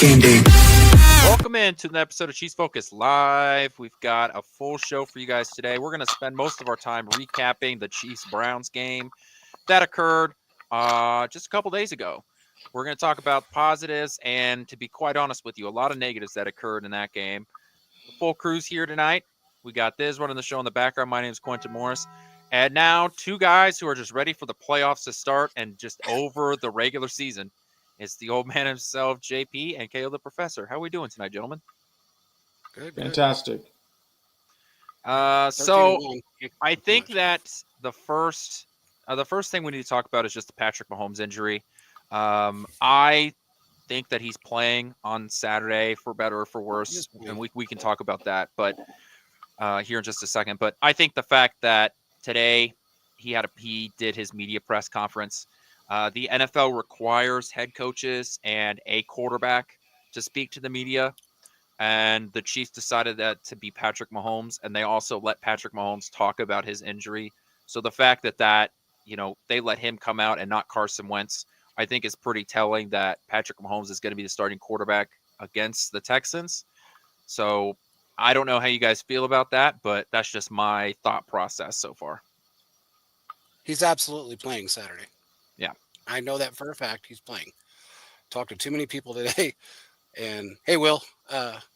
game day. Welcome into an episode of Chiefs Focus Live. We've got a full show for you guys today. We're going to spend most of our time recapping the Chiefs-Browns game that occurred just a couple days ago. We're going to talk about positives and, to be quite honest with you, a lot of negatives that occurred in that game. The full crew's here tonight. We got Thiz running the show in the background. My name is Quentin Morris. And now two guys who are just ready for the playoffs to start and just over the regular season. It's the old man himself, JP, and Caleb the Professor. How are we doing tonight, gentlemen? Good. Fantastic. So I think that the first thing we need to talk about is just the Patrick Mahomes injury. I think that he's playing on Saturday, for better or for worse, and we can talk about that, but here in just a second. But I think the fact that today he did his media press conference. The NFL requires head coaches and a quarterback to speak to the media, and the Chiefs decided that to be Patrick Mahomes, and they also let Patrick Mahomes talk about his injury. So the fact that they let him come out and not Carson Wentz, I think is pretty telling that Patrick Mahomes is going to be the starting quarterback against the Texans. So I don't know how you guys feel about that, but that's just my thought process so far. He's absolutely playing Saturday. Yeah. I know that for a fact. He's playing. Talked to too many people today. And, hey, Will,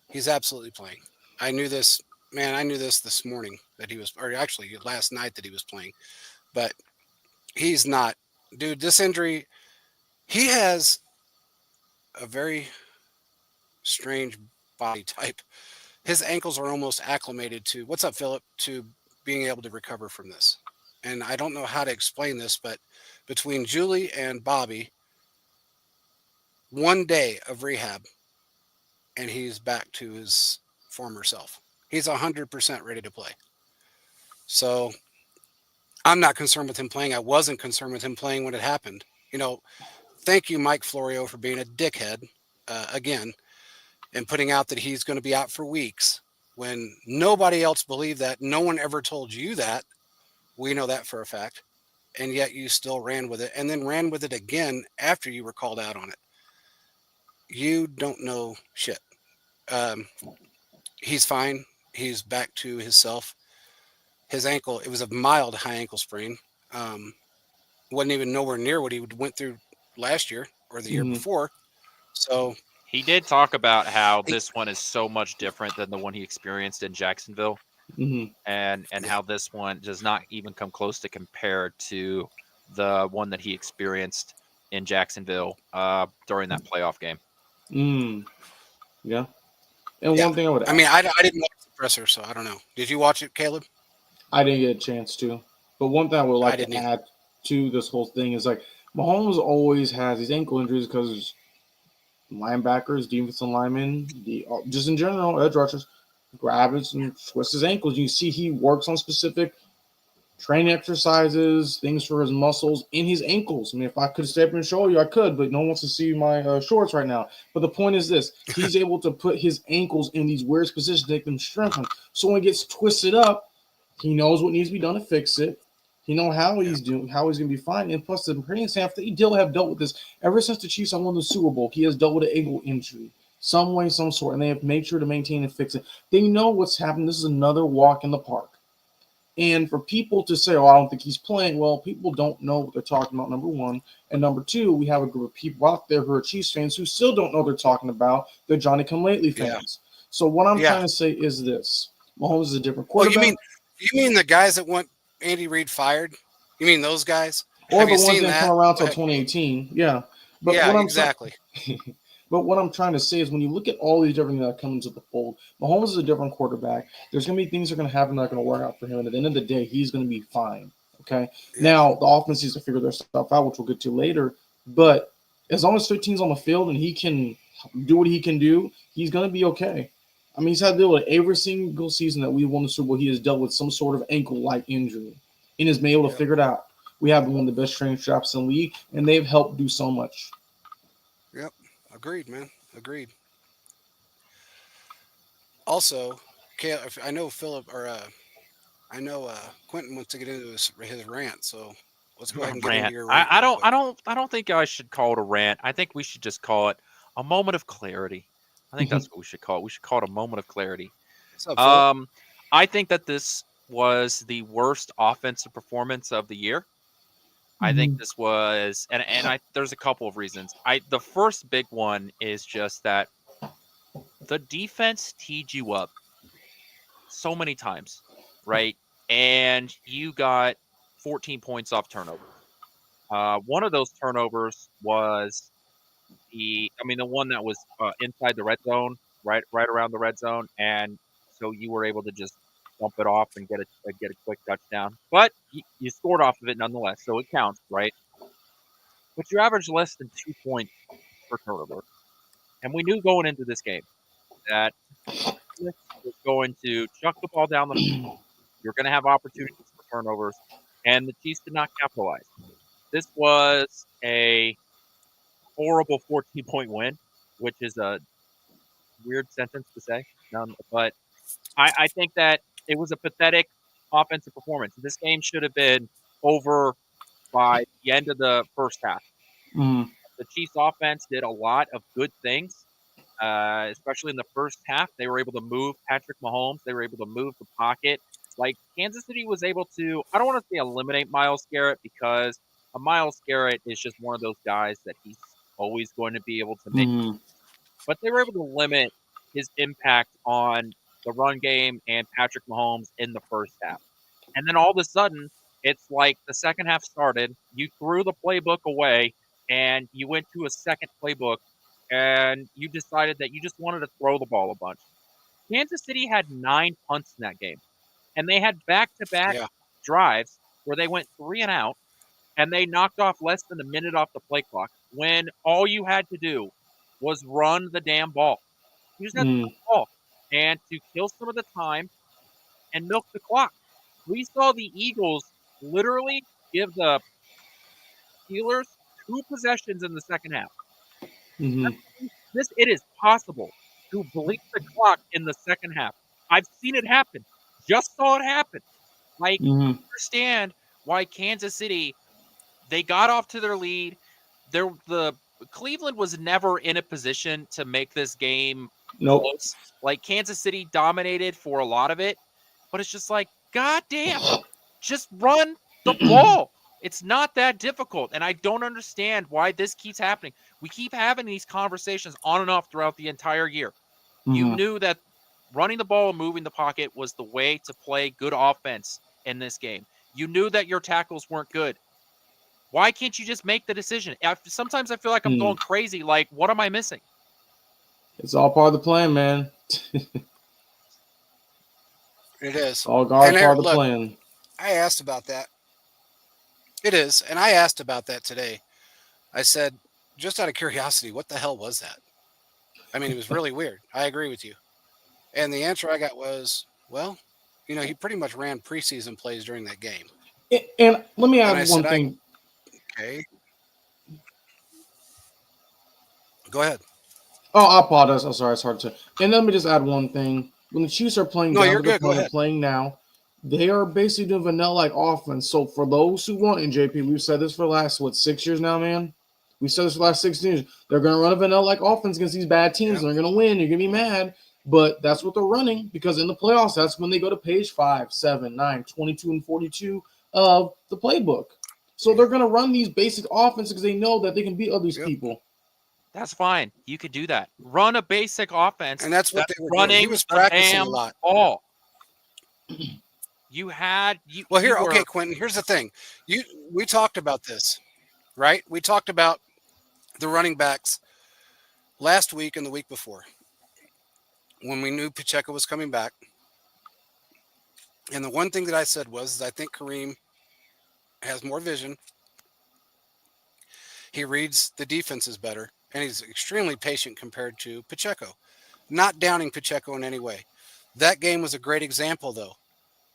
he's absolutely playing. I knew this this morning that he was, or actually last night that he was playing. But he's not. Dude, this injury, he has a very strange body type. His ankles are almost acclimated to, what's up, Philip, to being able to recover from this. And I don't know how to explain this, but between Julie and Bobby, one day of rehab, and he's back to his former self. He's 100% ready to play. So I'm not concerned with him playing. I wasn't concerned with him playing when it happened. Thank you, Mike Florio, for being a dickhead again and putting out that he's going to be out for weeks when nobody else believed that. No one ever told you that. We know that for a fact. And yet you still ran with it and then ran with it again after you were called out on it. You don't know shit. He's fine. He's back to himself. His ankle, it was a mild high ankle sprain. Wasn't even nowhere near what he went through last year or the year before. So he did talk about how this one is so much different than the one he experienced in Jacksonville. And how this one does not even come close to compare to the one that he experienced in Jacksonville during that playoff game. Yeah. And one thing I would add, I didn't watch the presser, so I don't know. Did you watch it, Caleb? I didn't get a chance to. But one thing I would like to add to this whole thing is Mahomes always has these ankle injuries because linebackers, defensive linemen, just in general, edge rushers, grab it and twist his ankles. You see he works on specific training exercises, things for his muscles in his ankles. I mean, if I could step and show you, I could, but no one wants to see my shorts right now. But the point is this. He's able to put his ankles in these weird positions to make them strengthen. So when it gets twisted up, he knows what needs to be done to fix it. He knows how he's going to be fine. And plus, the training staff, they have dealt with this. Ever since the Chiefs won the Super Bowl, he has dealt with an ankle injury. Some way, some sort, and they have made sure to maintain and fix it. They know what's happening. This is another walk in the park. And for people to say, I don't think he's playing, well, people don't know what they're talking about, number one. And number two, we have a group of people out there who are Chiefs fans who still don't know what they're talking about. They're Johnny-come-lately fans. Yeah. So what I'm trying to say is this. Mahomes is a different quarterback. Well, you mean the guys that want Andy Reid fired? You mean those guys? Or the ones that didn't come around until 2018. Yeah. But exactly. But what I'm trying to say is when you look at all these different things that come into the fold, Mahomes is a different quarterback. There's going to be things that are going to happen that are going to work out for him. And at the end of the day, he's going to be fine. Okay? Yeah. Now, the offense needs to figure their stuff out, which we'll get to later. But as long as 15's on the field and he can do what he can do, he's going to be okay. I mean, he's had to deal with every single season that we won the Super Bowl. He has dealt with some sort of ankle-like injury and has been able to figure it out. We have one of the best training staffs in the league, and they've helped do so much. Yep. Agreed, man. Agreed. Also, I know Philip or I know Quentin wants to get into his rant, so let's go ahead and get into your rant. I don't think I should call it a rant. I think we should just call it a moment of clarity. I think that's what we should call it. We should call it a moment of clarity. What's up, Phil? I think that this was the worst offensive performance of the year. I think this was, and there's a couple of reasons. The first big one is just that the defense teed you up so many times, right? And you got 14 points off turnover. One of those turnovers was the one that was inside the red zone, right around the red zone, and so you were able to just dump it off and get a quick touchdown. But you scored off of it nonetheless, so it counts, right? But you averaged less than 2 points per turnover, and we knew going into this game that Smith was going to chuck the ball down the field. You're going to have opportunities for turnovers, and the Chiefs did not capitalize. This was a horrible 14-point win, which is a weird sentence to say, but I think that it was a pathetic offensive performance. This game should have been over by the end of the first half. The Chiefs offense did a lot of good things, especially in the first half. They were able to move Patrick Mahomes. They were able to move the pocket. Like, Kansas City was able to, I don't want to say eliminate Myles Garrett, because a Myles Garrett is just one of those guys that he's always going to be able to make. But they were able to limit his impact on the run game and Patrick Mahomes in the first half. And then all of a sudden, it's like the second half started, you threw the playbook away, and you went to a second playbook, and you decided that you just wanted to throw the ball a bunch. Kansas City had 9 punts in that game, and they had back-to-back drives where they went 3 and out, and they knocked off less than a minute off the play clock when all you had to do was run the damn ball. You just had to run the ball and to kill some of the time and milk the clock. We saw the Eagles literally give the Steelers 2 possessions in the second half. It is possible to bleed the clock in the second half. I've seen it happen. Just saw it happen. Like, I understand why Kansas City, they got off to their lead. The Cleveland was never in a position to make this game close. Like, Kansas City dominated for a lot of it, but it's just like, God damn, just run the ball. It's not that difficult, and I don't understand why this keeps happening. We keep having these conversations on and off throughout the entire year. You knew that running the ball and moving the pocket was the way to play good offense in this game. You knew that your tackles weren't good. Why can't you just make the decision? Sometimes I feel like I'm going crazy. Like, what am I missing? It's all part of the plan, man. It is. All part of the plan. I asked about that. It is. And I asked about that today. I said, just out of curiosity, what the hell was that? I mean, it was really weird. I agree with you. And the answer I got was, well, he pretty much ran preseason plays during that game. And let me add one thing. Okay. Go ahead. Oh, I apologize. I'm sorry. It's hard to. And let me just add one thing. When the Chiefs are playing down to the point they're playing now, they are basically doing vanilla-like offense. So for those who want, and JP, we've said this for the last, 6 years now, man? We said this for the last 6 years. They're going to run a vanilla-like offense against these bad teams, and they're going to win. You're going to be mad. But that's what they're running, because in the playoffs, that's when they go to page 5, 7, 9, 22, and 42 of the playbook. So they're going to run these basic offenses because they know that they can beat all these people. That's fine. You could do that. Run a basic offense. And that's what they were running. Doing. He was practicing a lot. Ball. You had you. Well, here, okay, Quentin. Here's the thing. We talked about this, right? We talked about the running backs last week and the week before, when we knew Pacheco was coming back. And the one thing that I said was, I think Kareem has more vision. He reads the defenses better, and he's extremely patient compared to Pacheco. Not downing Pacheco in any way. That game was a great example, though.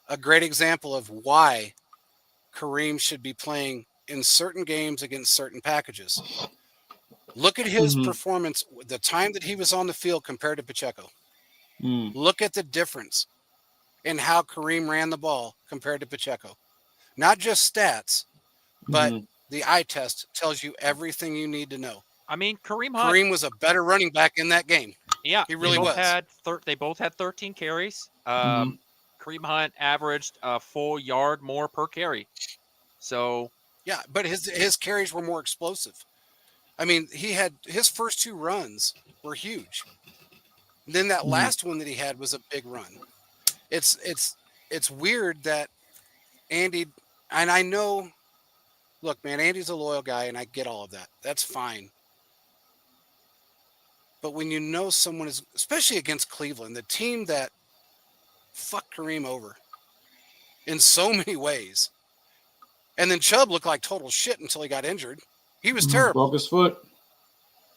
A great example of why Kareem should be playing in certain games against certain packages. Look at his performance, the time that he was on the field compared to Pacheco. Look at the difference in how Kareem ran the ball compared to Pacheco. Not just stats, but the eye test tells you everything you need to know. I mean, Kareem Hunt. Kareem was a better running back in that game. Yeah, he really was. They both had 13 carries. Mhm. Kareem Hunt averaged a full yard more per carry. So Yeah, but his carries were more explosive. I mean, he had his first 2 runs were huge. Then that last one that he had was a big run. It's weird that Andy, and I know, look, man, Andy's a loyal guy, and I get all of that. That's fine. But when you know someone is, especially against Cleveland, the team that fucked Kareem over in so many ways, and then Chubb looked like total shit until he got injured. He was terrible.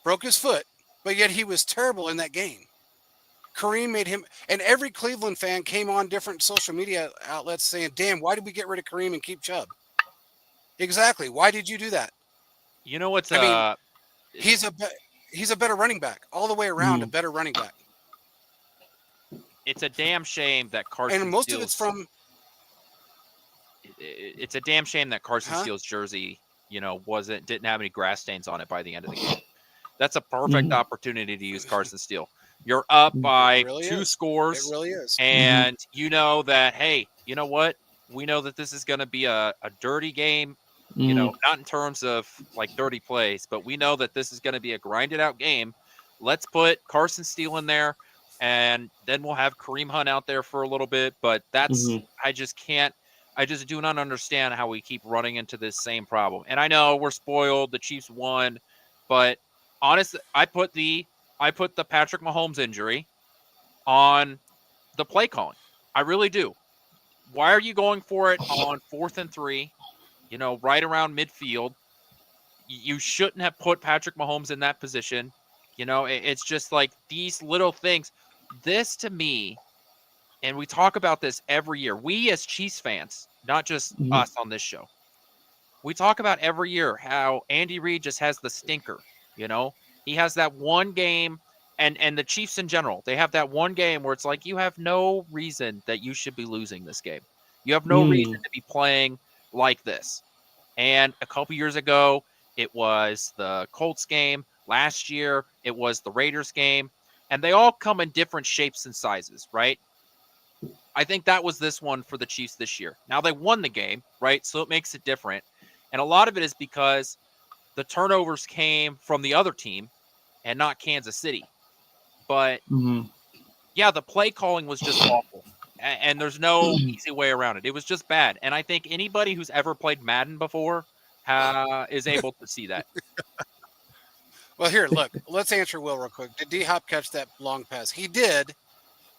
Broke his foot, but yet he was terrible in that game. Kareem made him, and every Cleveland fan came on different social media outlets saying, damn, why did we get rid of Kareem and keep Chubb? Exactly. Why did you do that? You know what's I mean, he's a better running back all the way around, a better running back. It's a damn shame that Carson and most Steele's, of it's from. It's a damn shame that Carson Steele's jersey, didn't have any grass stains on it by the end of the game. That's a perfect opportunity to use Carson Steele. You're up by really 2 is. scores. It really is. And you know that, hey, you know what? We know that this is going to be a dirty game, not in terms of like dirty plays, but we know that this is going to be a grinded out game. Let's put Carson Steele in there, and then we'll have Kareem Hunt out there for a little bit. But that's, I just do not understand how we keep running into this same problem. And I know we're spoiled. The Chiefs won, but honestly, I put the Patrick Mahomes injury on the play calling. I really do. Why are you going for it on 4th and 3, right around midfield? You shouldn't have put Patrick Mahomes in that position. It's just like these little things. This to me, and we talk about this every year. We as Chiefs fans, not just us on this show, we talk about every year how Andy Reid just has the stinker. He has that one game, and the Chiefs in general, they have that one game where it's like you have no reason that you should be losing this game. You have no reason to be playing like this. And a couple years ago, it was the Colts game. Last year, it was the Raiders game. And they all come in different shapes and sizes, right? I think that was this one for the Chiefs this year. Now, they won the game, right? So it makes it different. And a lot of it is because the turnovers came from the other team and not Kansas City. But, yeah, the play calling was just awful. And there's no easy way around it. It was just bad. And I think anybody who's ever played Madden before is able to see that. Well, here, look. Let's answer Will real quick. Did D-Hop catch that long pass? He did.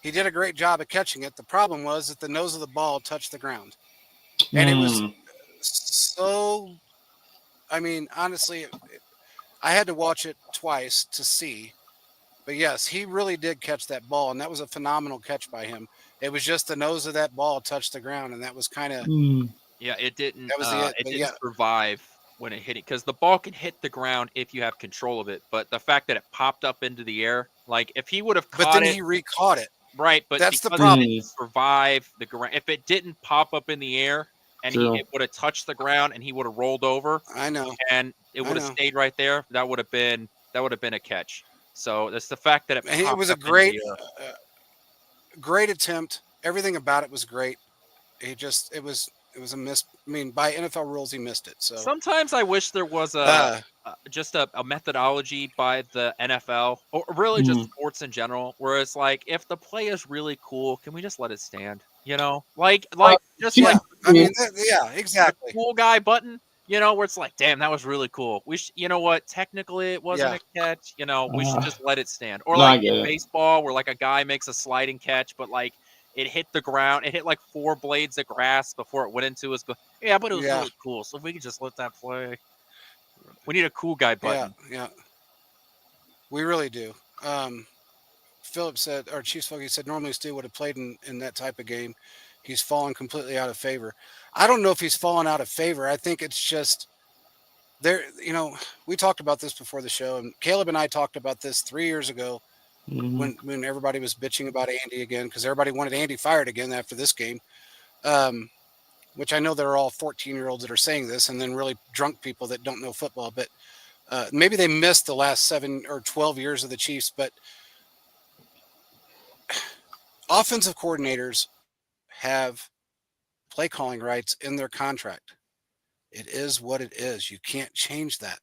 He did a great job of catching it. The problem was that the nose of the ball touched the ground. And it was so, I mean, honestly, I had to watch it twice to see. But yes, he really did catch that ball, and that was a phenomenal catch by him. It was just the nose of that ball touched the ground, and that was kind of. Yeah, it didn't. That was it didn't survive when it hit it, because the ball can hit the ground if you have control of it. But the fact that it popped up into the air, like if he would have caught it, but then he re-caught it. Right, but that's the problem. It didn't survive the ground. If it didn't pop up in the air and it would have touched the ground and he would have rolled over, I know, and it would have stayed right there, that would have been a catch. So that's the fact that it was a great attempt. Everything about it was great. It was a miss. I mean, by NFL rules, he missed it. So sometimes I wish there was just a methodology by the NFL, or really just sports in general, where it's like, if the play is really cool, can we just let it stand? I mean, exactly. The cool guy button, where it's like, damn, that was really cool. You know what? Technically, it wasn't a catch. We should just let it stand. Or like in baseball, where like a guy makes a sliding catch, but like it hit the ground. It hit like 4 blades of grass before it went into his. Yeah, but it was really cool. So if we could just let that play. We need a cool guy button. Yeah. We really do. Philip said, or Chiefs Foggy said, normally Stu would have played in that type of game. He's fallen completely out of favor. I don't know if he's fallen out of favor. I think it's just there. We talked about this before the show, and Caleb and I talked about this 3 years ago when everybody was bitching about Andy again, because everybody wanted Andy fired again after this game. Which I know they're all 14-year-olds that are saying this, and then really drunk people that don't know football. But Maybe they missed the last 7 or 12 years of the Chiefs, but offensive coordinators have play calling rights in their contract. It is what it is. You can't change that.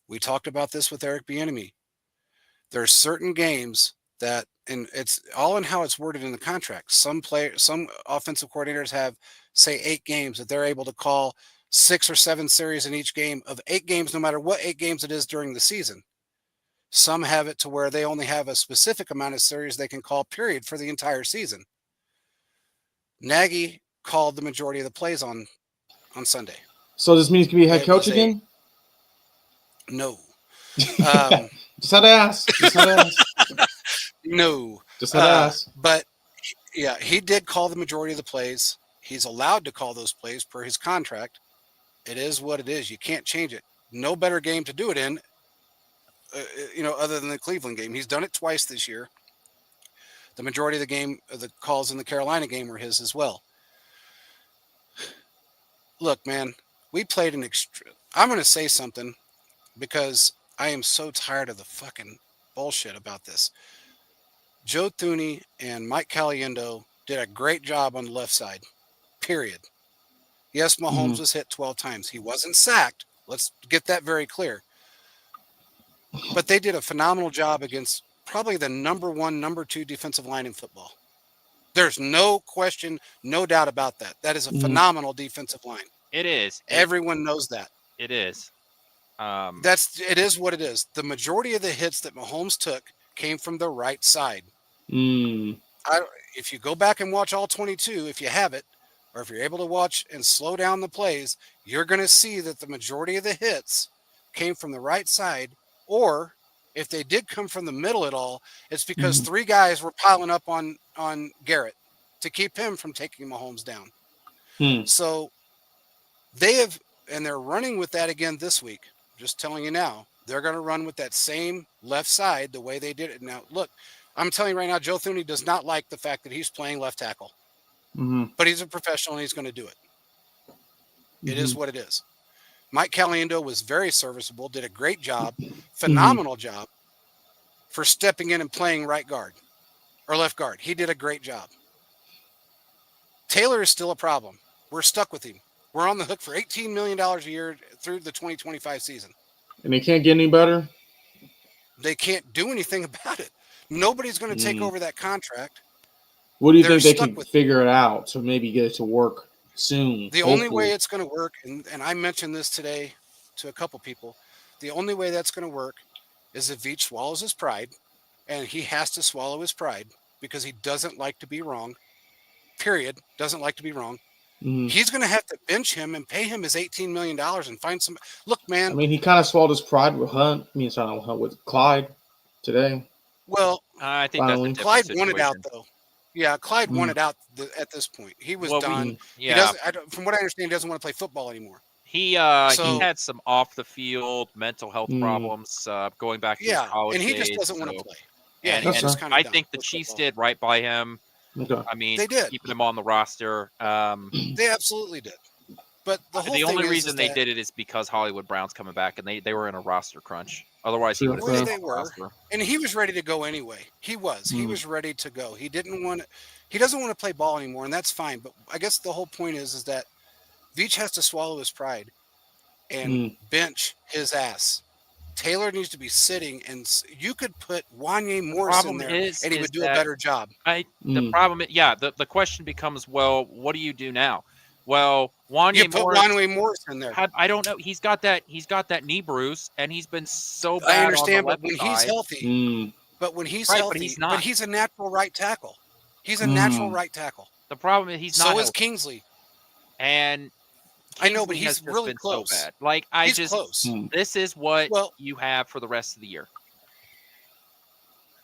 We talked about this with Eric Bieniemy. There are certain games that, and it's all in how it's worded in the contract. Some offensive coordinators have, say, 8 games that they're able to call 6 or 7 series in each game of 8 games, no matter what 8 games it is during the season. Some have it to where they only have a specific amount of series they can call, period, for the entire season. Nagy called the majority of the plays on Sunday. So this means he can be head coach again? No. Just had to ask. No. Just had to ask. But, yeah, he did call the majority of the plays. He's allowed to call those plays per his contract. It is what it is. You can't change it. No better game to do it in, other than the Cleveland game. He's done it twice this year. The majority of the calls in the Carolina game were his as well. Look, man, we played I'm going to say something because I am so tired of the fucking bullshit about this. Joe Thuney and Mike Caliendo did a great job on the left side, period. Yes, Mahomes was hit 12 times. He wasn't sacked. Let's get that very clear. But they did a phenomenal job against probably the number 1, number 2 defensive line in football. There's no question, no doubt about that. That is a phenomenal defensive line. It is. Everyone knows that. It is. It is what it is. The majority of the hits that Mahomes took came from the right side. If you go back and watch all 22, if you have it, or if you're able to watch and slow down the plays, you're going to see that the majority of the hits came from the right side, or if they did come from the middle at all, it's because 3 guys were piling up on Garrett to keep him from taking Mahomes down. So they're running with that again this week. Just telling you now, they're going to run with that same left side the way they did it. Now, look, I'm telling you right now, Joe Thuney does not like the fact that he's playing left tackle. But he's a professional and he's going to do it. It is what it is. Mike Caliendo was very serviceable, did a great job, phenomenal job for stepping in and playing right guard or left guard. He did a great job. Taylor is still a problem. We're stuck with him. We're on the hook for $18 million a year through the 2025 season. And they can't get any better? They can't do anything about it. Nobody's going to take over that contract. What do you think they can figure it out to maybe get it to work soon? The only way it's going to work, and I mentioned this today to a couple people, the only way that's going to work is if Veach swallows his pride, and he has to swallow his pride because he doesn't like to be wrong, period, doesn't like to be wrong. He's going to have to bench him and pay him his $18 million and find some. Look, man. I mean, he kind of swallowed his pride with Hunt. I mean, it's not Hunt, with Clyde today. Well, I think that's Clyde won it out, though. Yeah, Clyde won it out at this point. He was done. From what I understand, he doesn't want to play football anymore. He had some off the field mental health problems going back to his college and he days, just doesn't want to play. Yeah, and I think the Chiefs did right by him. Okay. I mean, they did. Keeping him on the roster. They absolutely did. But the only reason they did it is because Hollywood Brown's coming back, and they were in a roster crunch. Otherwise, he would have been on the roster. And he was ready to go anyway. He was. He was ready to go. He doesn't want to play ball anymore, and that's fine. But I guess the whole point is that Veach has to swallow his pride and bench his ass. Taylor needs to be sitting, and you could put Wanye Morris in there, and he would do a better job. The problem, the question becomes, well, what do you do now? Well, Wanye Morris in there. I don't know. He's got that knee bruise, and he's been so bad. I understand, on the but when he's healthy, but he's a natural right tackle. He's a natural right tackle. The problem is he's not. So is Kingsley. And I know, but he's really close. So bad. Like he's close. This is what you have for the rest of the year.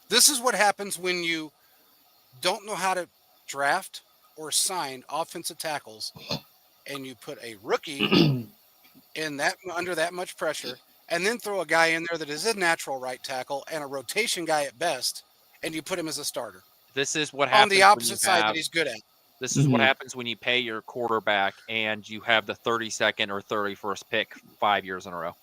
This is what happens when you don't know how to draft or sign offensive tackles, and you put a rookie in that under that much pressure, and then throw a guy in there that is a natural right tackle and a rotation guy at best, and you put him as a starter. This is what happens on the opposite side that he's good at. This is what happens when you pay your quarterback and you have the 32nd or 31st pick 5 years in a row.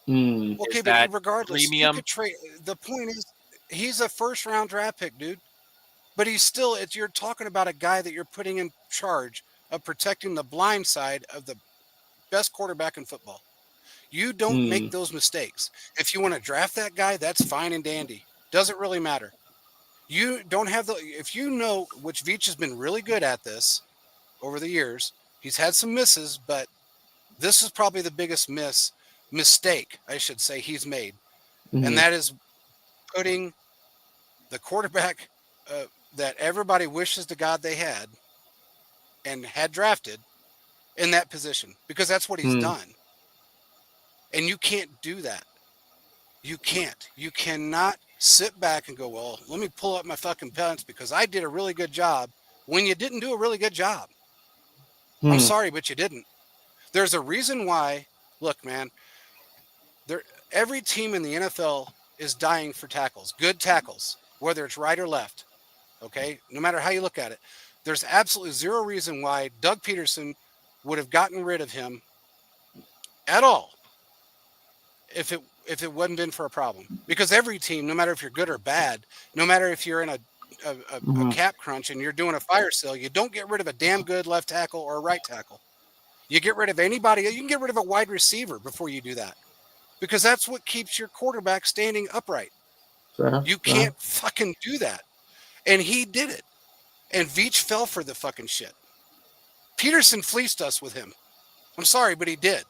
Okay, but regardless, premium. you could trade. The point is, he's a first-round draft pick, dude. But he's still. You're talking about a guy that you're putting in charge of protecting the blind side of the best quarterback in football. You don't make those mistakes. If you want to draft that guy, that's fine and dandy. Doesn't really matter. You don't have the. If you know, which Veach has been really good at this over the years. He's had some misses, but this is probably the biggest mistake, I should say, he's made. And that is putting the quarterback that everybody wishes to God they had and had drafted in that position, because that's what he's done. And you can't do that. You can't. You cannot sit back and go, well, let me pull up my fucking pants because I did a really good job when you didn't do a really good job. I'm sorry, but you didn't. There's a reason why. Look, man, every team in the NFL is dying for tackles, good tackles, whether it's right or left. Okay, no matter how you look at it, there's absolutely zero reason why Doug Peterson would have gotten rid of him at all if it wouldn't been for a problem. Because every team, no matter if you're good or bad, no matter if you're in a cap crunch and you're doing a fire sale, you don't get rid of a damn good left tackle or a right tackle. You get rid of anybody. You can get rid of a wide receiver before you do that, because that's what keeps your quarterback standing upright. You can't fucking do that. And he did it. And Veach fell for the fucking shit. Peterson fleeced us with him. I'm sorry, but he did.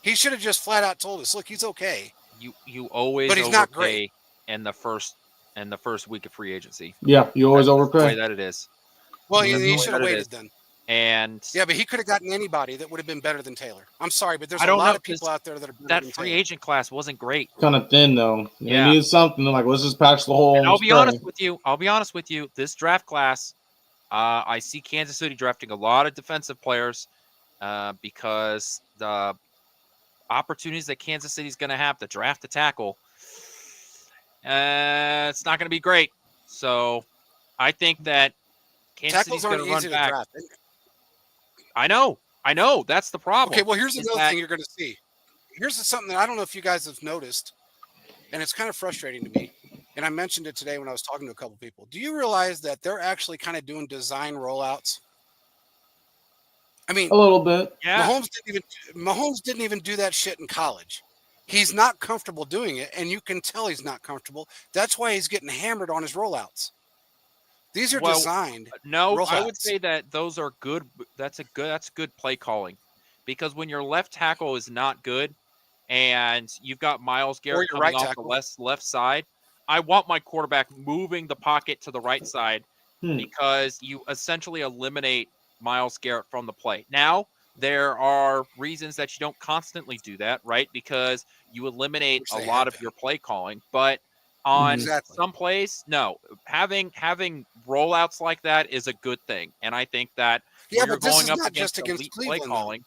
He should have just flat out told us, look, he's okay. You always but he's not great in the first week of free agency. Yeah, you always overpay. The way that it is. Well, he should have waited then. And yeah, but he could have gotten anybody that would have been better than Taylor. I'm sorry, but there's a lot of people out there that are better that than free Taylor. agent class wasn't great. Kind of thin though. Yeah, they needed something like, let's just patch the hole. And I'll be honest with you. This draft class, I see Kansas City drafting a lot of defensive players because the opportunities that Kansas City's going to have to draft a tackle, it's not going to be great. So I think that Kansas City's going to run back. Draft. I know. That's the problem. Okay, well, here's another thing you're going to see. Here's something that I don't know if you guys have noticed, and it's kind of frustrating to me. And I mentioned it today when I was talking to a couple people. Do you realize that they're actually kind of doing design rollouts? I mean, a little bit. Yeah. Mahomes didn't even do that shit in college. He's not comfortable doing it, and you can tell he's not comfortable. That's why he's getting hammered on his rollouts. These are designed. No, rollouts. I would say that those are good. That's good play calling, because when your left tackle is not good, and you've got Myles Garrett coming off the left side, I want my quarterback moving the pocket to the right side because you essentially eliminate Myles Garrett from the play. Now, there are reasons that you don't constantly do that, right? Because you eliminate a lot of your play calling. But on some plays, no. Having rollouts like that is a good thing. And I think that when you're going up against elite play calling.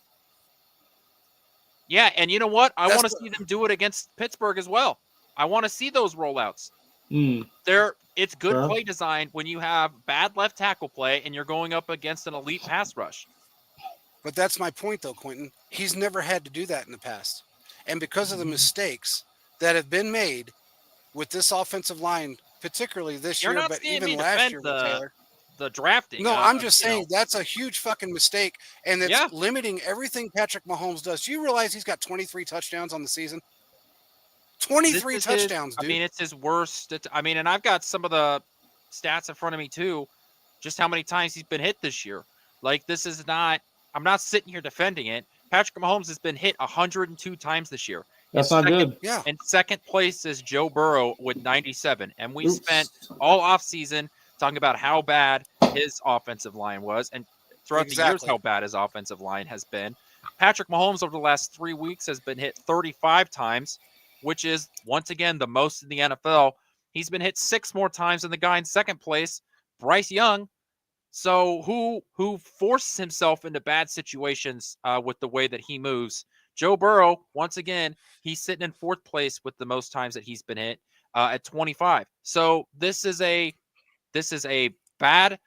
Yeah, and you know what? I want to see them do it against Pittsburgh as well. I want to see those rollouts. It's good play design when you have bad left tackle play and you're going up against an elite pass rush. But that's my point, though, Quentin. He's never had to do that in the past. And because of the mistakes that have been made with this offensive line, particularly this year, but even last year with Taylor. The drafting. No, I'm just saying that's a huge fucking mistake. And it's limiting everything Patrick Mahomes does. Do you realize he's got 23 touchdowns on the season? 23 touchdowns, dude. I mean, it's his worst. And I've got some of the stats in front of me, too. Just how many times he's been hit this year. Like, this is not... I'm not sitting here defending it. Patrick Mahomes has been hit 102 times this year. That's not good. Yeah. In second place is Joe Burrow with 97. And we spent all offseason talking about how bad his offensive line was. And throughout the years, how bad his offensive line has been. Patrick Mahomes over the last 3 weeks has been hit 35 times, which is, once again, the most in the NFL. He's been hit 6 more times than the guy in second place, Bryce Young. So who forces himself into bad situations with the way that he moves? Joe Burrow, once again, he's sitting in fourth place with the most times that he's been hit at 25. So this is a bad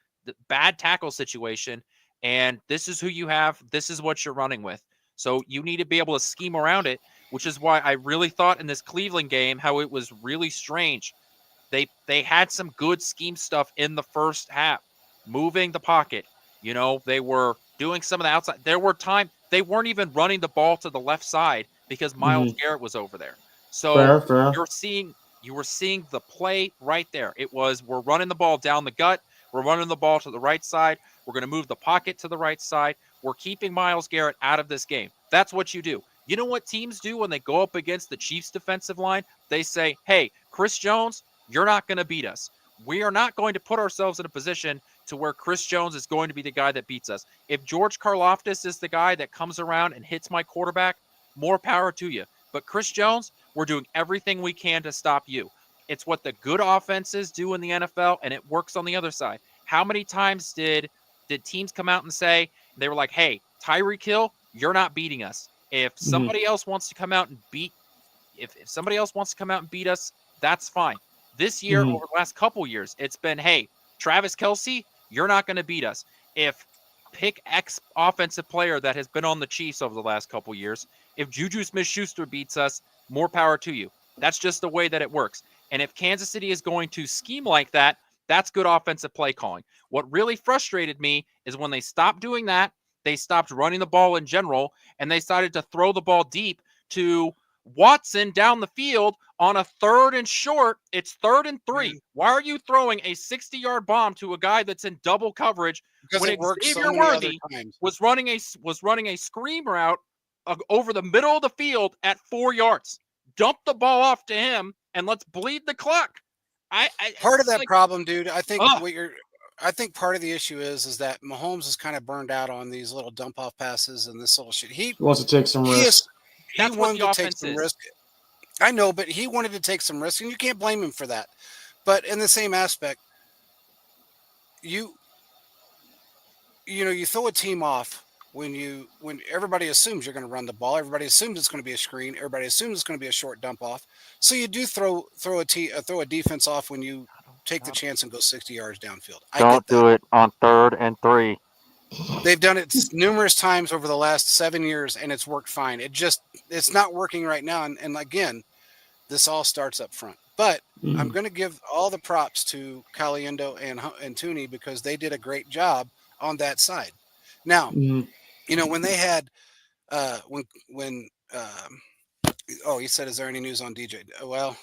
tackle situation, and this is who you have. This is what you're running with. So you need to be able to scheme around it. which is why I really thought in this Cleveland game how it was really strange. They had some good scheme stuff in the first half, moving the pocket. They were doing some of the outside. There were times they weren't even running the ball to the left side because Myles Garrett was over there. So fair. you were seeing the play right there. It was, we're running the ball down the gut. We're running the ball to the right side. We're going to move the pocket to the right side. We're keeping Myles Garrett out of this game. That's what you do. You know what teams do when they go up against the Chiefs defensive line? They say, hey, Chris Jones, you're not going to beat us. We are not going to put ourselves in a position to where Chris Jones is going to be the guy that beats us. If George Karlaftis is the guy that comes around and hits my quarterback, more power to you. But Chris Jones, we're doing everything we can to stop you. It's what the good offenses do in the NFL, and it works on the other side. How many times did teams come out and say, they were like, hey, Tyreek Hill, you're not beating us. If somebody else wants to come out and if somebody else wants to come out and beat us, that's fine. This year, over the last couple years, it's been, hey, Travis Kelce, you're not going to beat us. If pick X offensive player that has been on the Chiefs over the last couple years, if Juju Smith-Schuster beats us, more power to you. That's just the way that it works. And if Kansas City is going to scheme like that, that's good offensive play calling. What really frustrated me is when they stopped doing that, they stopped running the ball in general, and they decided to throw the ball deep to Watson down the field on a 3rd and short. It's 3rd and 3. Why are you throwing a 60-yard bomb to a guy that's in double coverage because when Xavier Worthy was running a screen route over the middle of the field at 4 yards? Dump the ball off to him and let's bleed the clock. Part of that problem, dude, I think part of the issue is that Mahomes is kind of burned out on these little dump off passes and this little shit. He wants to take some risks. He wanted to take some risk. I know, but he wanted to take some risk, and you can't blame him for that. But in the same aspect, you throw a team off when everybody assumes you're going to run the ball. Everybody assumes it's going to be a screen. Everybody assumes it's going to be a short dump off. So you do throw a defense off when you take the chance and go 60 yards downfield. Don't do it on 3rd and 3. They've done it numerous times over the last 7 years, and it's worked fine. It's not working right now. And again, this all starts up front. But I'm going to give all the props to Caliendo and Tooney because they did a great job on that side. Now, when they had he said, is there any news on DJ? Well,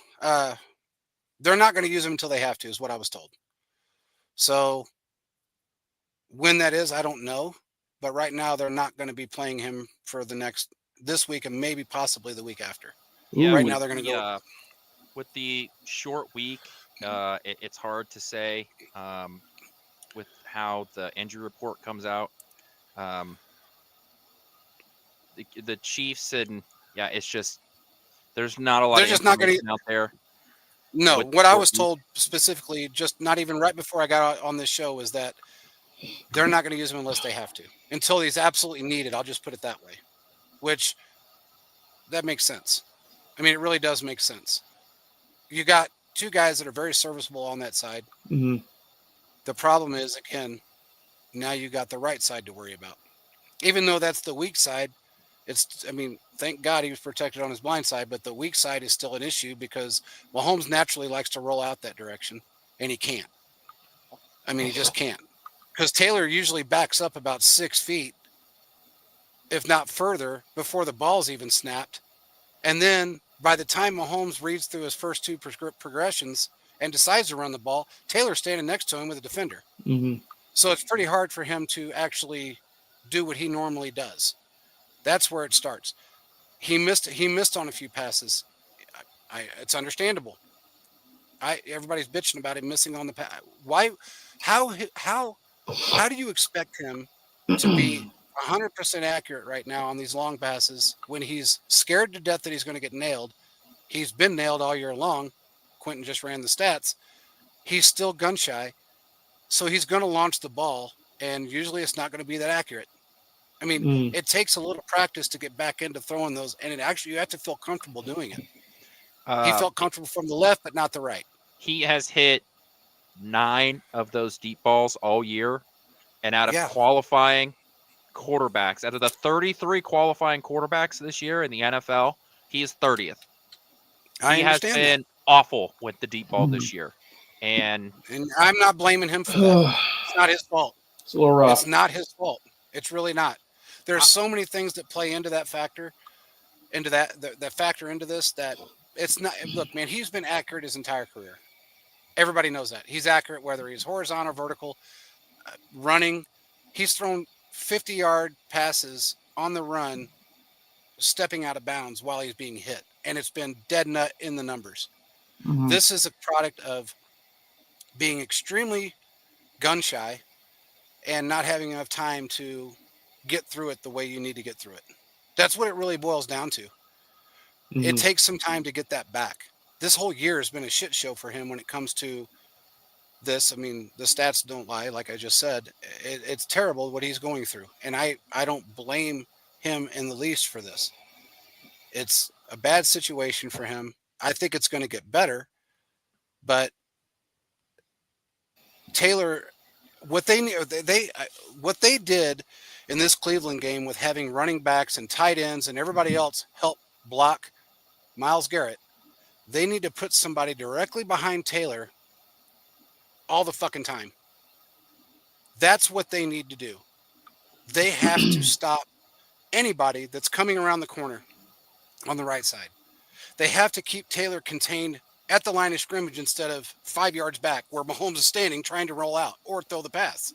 they're not going to use him until they have to, is what I was told. So when that is, I don't know. But right now, they're not going to be playing him for this week and maybe possibly the week after. Yeah, right now, they're going to go. With the short week, it's hard to say with how the injury report comes out. The Chiefs and it's just there's not a lot. They're just not going to out there. No, what I was told specifically, just not even right before I got on this show, was that they're not going to use him unless they have to. Until he's absolutely needed, I'll just put it that way. Which, that makes sense. I mean, it really does make sense. You got 2 guys that are very serviceable on that side. The problem is, again, now you got the right side to worry about. Even though that's the weak side, thank God he was protected on his blind side, but the weak side is still an issue because Mahomes naturally likes to roll out that direction, and he can't. He just can't. Because Taylor usually backs up about 6 feet, if not further, before the ball's even snapped. And then by the time Mahomes reads through his first 2 progressions and decides to run the ball, Taylor's standing next to him with a defender. So it's pretty hard for him to actually do what he normally does. That's where it starts. He missed on a few passes. It's understandable. Everybody's bitching about him missing on the pass. Why? How do you expect him to be 100% accurate right now on these long passes when he's scared to death that he's going to get nailed? He's been nailed all year long. Quentin just ran the stats. He's still gun shy. So he's going to launch the ball, and usually it's not going to be that accurate. It takes a little practice to get back into throwing those, and you have to feel comfortable doing it. He felt comfortable from the left, but not the right. He has hit 9 of those deep balls all year, and out of qualifying quarterbacks, out of the 33 qualifying quarterbacks this year in the NFL, He is 30th. I He has understand been awful with the deep ball this year. And I'm not blaming him for that. It's not his fault. It's a little rough. It's not his fault. It's really not. There's so many things that play into that factor, that factor into this, that it's not. Look, man, he's been accurate his entire career. Everybody knows that. He's accurate whether he's horizontal, vertical, running. He's thrown 50-yard passes on the run, stepping out of bounds while he's being hit. And it's been dead nut in the numbers. Mhm. This is a product of being extremely gun shy and not having enough time to get through it the way you need to get through it. That's what it really boils down to. It Mhm. takes some time to get that back. This whole year has been a shit show for him when it comes to this. I mean, the stats don't lie, like I just said. It's terrible what he's going through. And I don't blame him in the least for this. It's a bad situation for him. I think it's going to get better. But Taylor, what they did in this Cleveland game with having running backs and tight ends and everybody else help block Myles Garrett, they need to put somebody directly behind Taylor all the fucking time. That's what they need to do. They have to stop anybody that's coming around the corner on the right side. They have to keep Taylor contained at the line of scrimmage instead of 5 yards back where Mahomes is standing trying to roll out or throw the pass.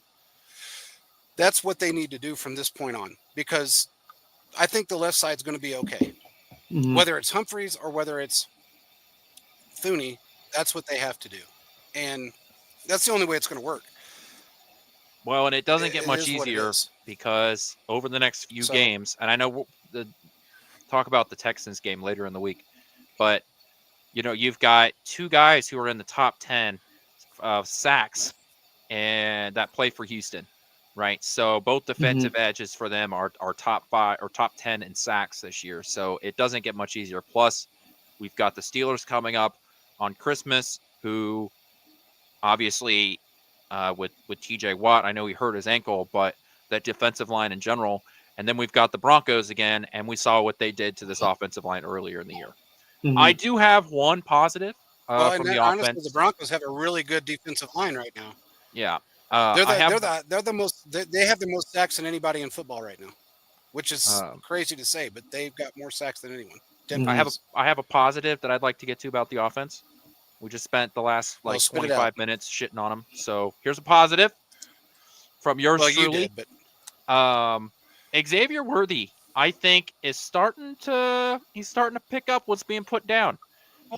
That's what they need to do from this point on, because I think the left side is going to be okay. Mhm. Whether it's Humphreys or whether it's Thuney, that's what they have to do. And that's the only way it's going to work. well, and it doesn't get It much is what it easier is. because over the next few So- games, and I know we'll talk about the Texans game later in the week, but you've got two guys who are in the top 10 sacks and that play for Houston, right? So both defensive edges for them are top 5 or top 10 in sacks this year. So it doesn't get much easier. Plus, we've got the Steelers coming up on Christmas, who obviously with TJ Watt, I know he hurt his ankle, but that defensive line in general. And then we've got the Broncos again, and we saw what they did to this offensive line earlier in the year. Mhm. I do have one positive from the honestly, offense. the Broncos have a really good defensive line right now. Yeah, They're I have the most. They have the most sacks than anybody in football right now, which is crazy to say, but they've got more sacks than anyone. 10 I points. have a positive that I'd like to get to about the offense. We just spent the last Well, like spit it 25 out. minutes shitting on them. So here's a positive from yours Well, you truly. did, but Xavier Worthy, I think, is starting to pick up what's being put down.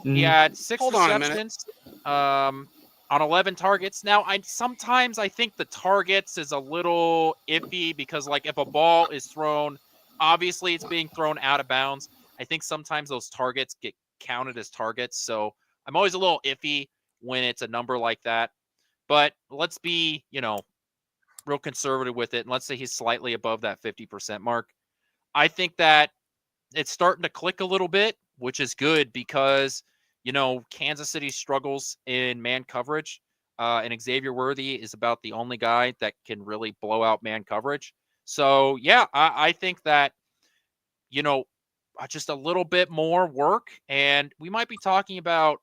He had 6 Hold on a minute. receptions on 11 targets. Now, sometimes I think the targets is a little iffy because, like, if a ball is thrown, obviously it's being thrown out of bounds. I think sometimes those targets get counted as targets. So I'm always a little iffy when it's a number like that. But let's be, real conservative with it. And let's say he's slightly above that 50% mark. I think that it's starting to click a little bit, which is good because, Kansas City struggles in man coverage. And Xavier Worthy is about the only guy that can really blow out man coverage. So, yeah, I think that, just a little bit more work. And we might be talking about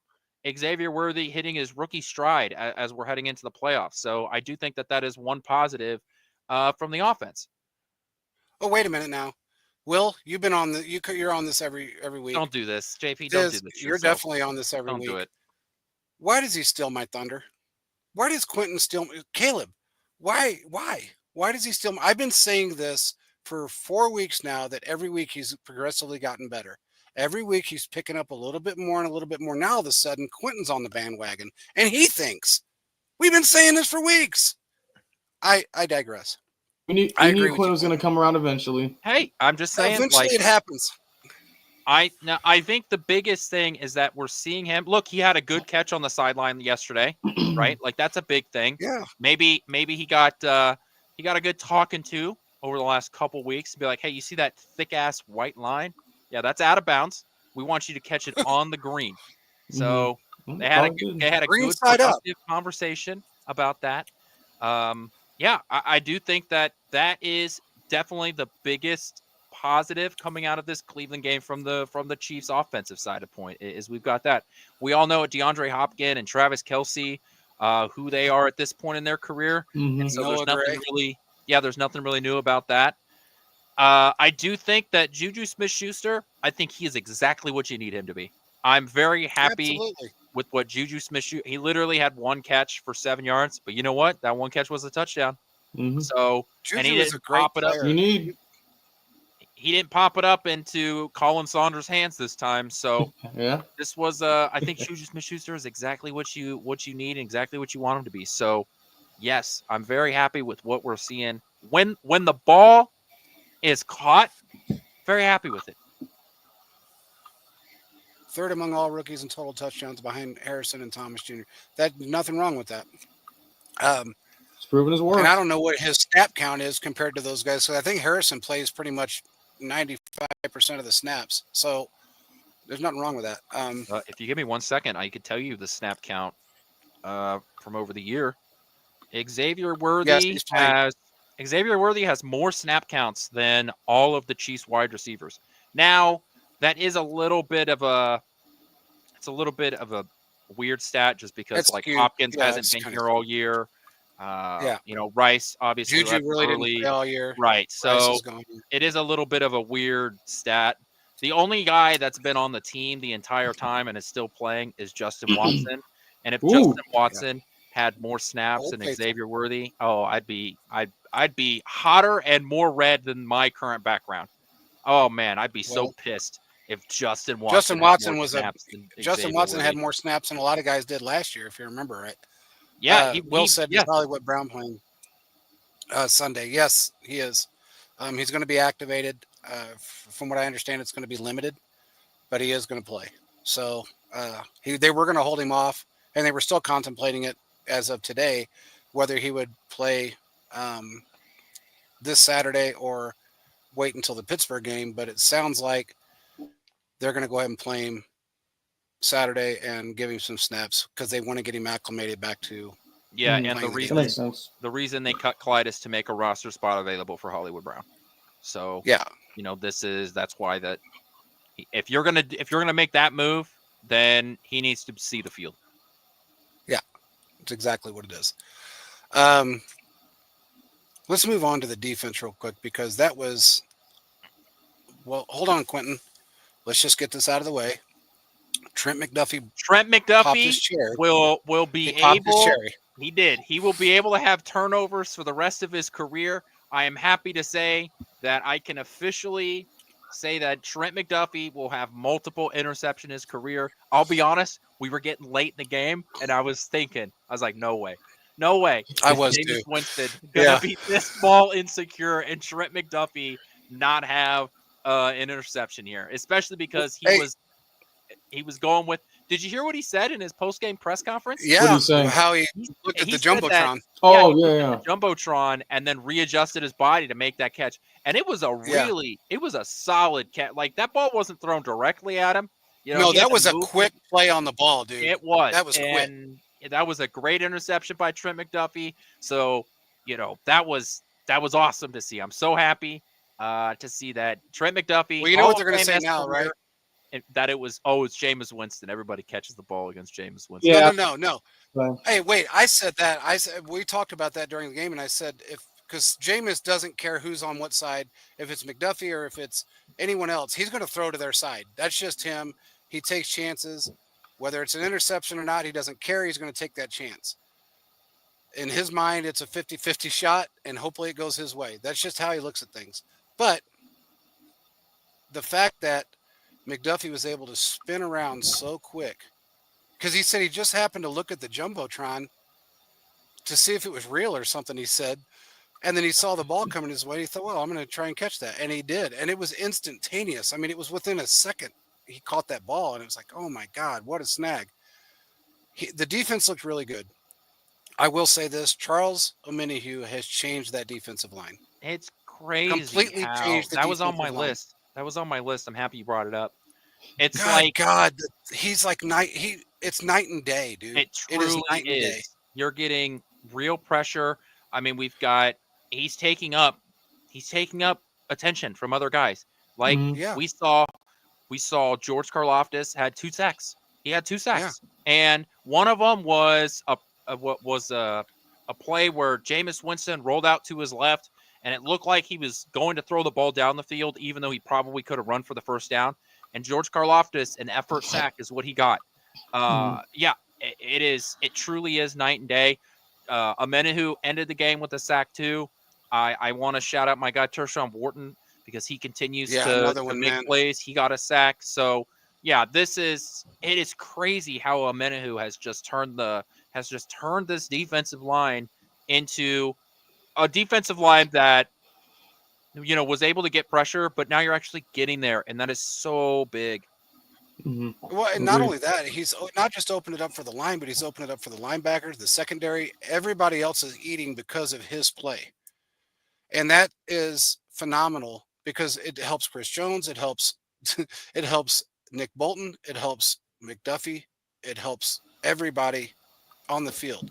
Xavier Worthy hitting his rookie stride as we're heading into the playoffs. So I do think that is one positive from the offense. oh, wait a minute now. Will, you've been on you're on this every week. Don't do this, JP. Don't do this. You're definitely on this every Don't week. do it. Why does he steal my thunder? Why does Quentin steal Caleb? Why? Why does he steal? I've been saying this for 4 weeks now, that every week he's progressively gotten better. Every week he's picking up a little bit more and a little bit more. Now all of a sudden Quentin's on the bandwagon and he thinks. We've been saying this for weeks. I digress. We knew Quinn was going to come around eventually. Hey, I'm just saying. Eventually it happens. I think the biggest thing is that we're seeing him. Look, he had a good catch on the sideline yesterday, right? Like that's a big thing. Yeah. Maybe he got a good talking to over the last couple weeks. Be like, hey, you see that thick ass white line? Yeah, that's out of bounds. We want you to catch it on the green. So they had a good productive conversation about that. Yeah, I do think that is definitely the biggest positive coming out of this Cleveland game from the Chiefs offensive side of point is we've got that. We all know DeAndre Hopkins and Travis Kelce, who they are at this point in their career. And so there's nothing really new about that. I do think that Juju Smith-Schuster, I think he is exactly what you need him to be. I'm very happy with what Juju Smith-Schuster. He literally had one catch for 7 yards, but you know what? That one catch was a touchdown. Mm-hmm. So Juju and he is didn't a great pop it up. player. He didn't pop it up into Colin Saunders' hands this time. So yeah, this was I think Juju Smith-Schuster is exactly what you need, and exactly what you want him to be. So yes, I'm very happy with what we're seeing. When the ball is caught, very happy with it. Third among all rookies in total touchdowns behind Harrison and Thomas Jr. That nothing wrong with that. It's proven his worth. And I don't know what his snap count is compared to those guys. So I think Harrison plays pretty much 95% of the snaps. So there's nothing wrong with that. If you give me 1 second, I could tell you the snap count from over the year. Xavier Worthy has more snap counts than all of the Chiefs wide receivers. Now, that is a little bit of a weird stat just because Hopkins hasn't been here all year. Rice obviously Juju really didn't play all year. Right. So it is a little bit of a weird stat. The only guy that's been on the team the entire time and is still playing is Justin Watson. And if Justin Watson had more snaps than Xavier Worthy, I'd be hotter and more red than my current background. Oh man, I'd be so pissed if Justin Watson had more snaps than a lot of guys did last year, if you remember right. Yeah, Will said he's Hollywood Brown playing Sunday. Yes, he is. He's going to be activated. From what I understand, it's going to be limited, but he is going to play. So they were going to hold him off, and they were still contemplating it as of today, whether he would play this Saturday or wait until the Pittsburgh game. But it sounds like they're going to go ahead and play him Saturday and give him some snaps because they want to get him acclimated back to. Yeah, and the reason they cut Clyde is to make a roster spot available for Hollywood Brown. So that's why that if you're gonna make that move, then he needs to see the field. Yeah, that's exactly what it is. Let's move on to the defense real quick because that was. Well, hold on, Quentin. Let's just get this out of the way. Trent McDuffie will be able. He did. He will be able to have turnovers for the rest of his career. I am happy to say that I can officially say that Trent McDuffie will have multiple interceptions in his career. I'll be honest, we were getting late in the game, and I was like, no way. I was Jameis too. Winston gonna be this ball insecure and Trent McDuffie not have an interception here, especially because he was going with. Did you hear what he said in his post-game press conference? Yeah, how he looked at the Jumbotron. Jumbotron, and then readjusted his body to make that catch. And it was it was a solid catch. Like that ball wasn't thrown directly at him. That was a quick play on the ball, dude. It was. That was quick. That was a great interception by Trent McDuffie. So, that was awesome to see. I'm so happy to see that Trent McDuffie. Well, you know what they're going to say now, right? That it's Jameis Winston. Everybody catches the ball against Jameis Winston. Yeah. No. Right. Hey, wait, I said that. We talked about that during the game, and I said because Jameis doesn't care who's on what side, if it's McDuffie or if it's anyone else, he's going to throw to their side. That's just him. He takes chances. Whether it's an interception or not, he doesn't care. He's going to take that chance. In his mind, it's a 50-50 shot, and hopefully it goes his way. That's just how he looks at things. But the fact that McDuffie was able to spin around so quick, because he said he just happened to look at the Jumbotron to see if it was real or something, he said. And then he saw the ball coming his way. He thought, well, I'm going to try and catch that. And he did. And it was instantaneous. I mean, it was within a second. He caught that ball, and it was like, oh, my God, what a snag. The defense looked really good. I will say this. Charles Omenihu has changed that defensive line. It's crazy. Completely changed the That was on my line. list. That was on my list. I'm happy you brought it up. It's he's like it's night and day, dude. It truly is night and day. You're getting real pressure. I mean, he's taking up a attention from other guys. Like Yeah. we saw George Karlaftis had 2 sacks. He had 2 sacks, and one of them was a play where Jameis Winston rolled out to his left, and it looked like he was going to throw the ball down the field, even though he probably could have run for the first down. And George Karlaftis, an effort sack, is what he got. Yeah, it truly is night and day. Amenahu ended the game with a sack too. I want to shout out my guy Tershawn Wharton because he continues to make plays. He got a sack. So yeah, it is crazy how Amenahu has just turned this defensive line into a defensive line that was able to get pressure, but now you're actually getting there, and that is so big. Well, and not only that, he's not just opened it up for the line, but he's opened it up for the linebackers, the secondary. Everybody else is eating because of his play. And that is phenomenal because it helps Chris Jones. It helps it helps Nick Bolton. It helps McDuffie. It helps everybody on the field.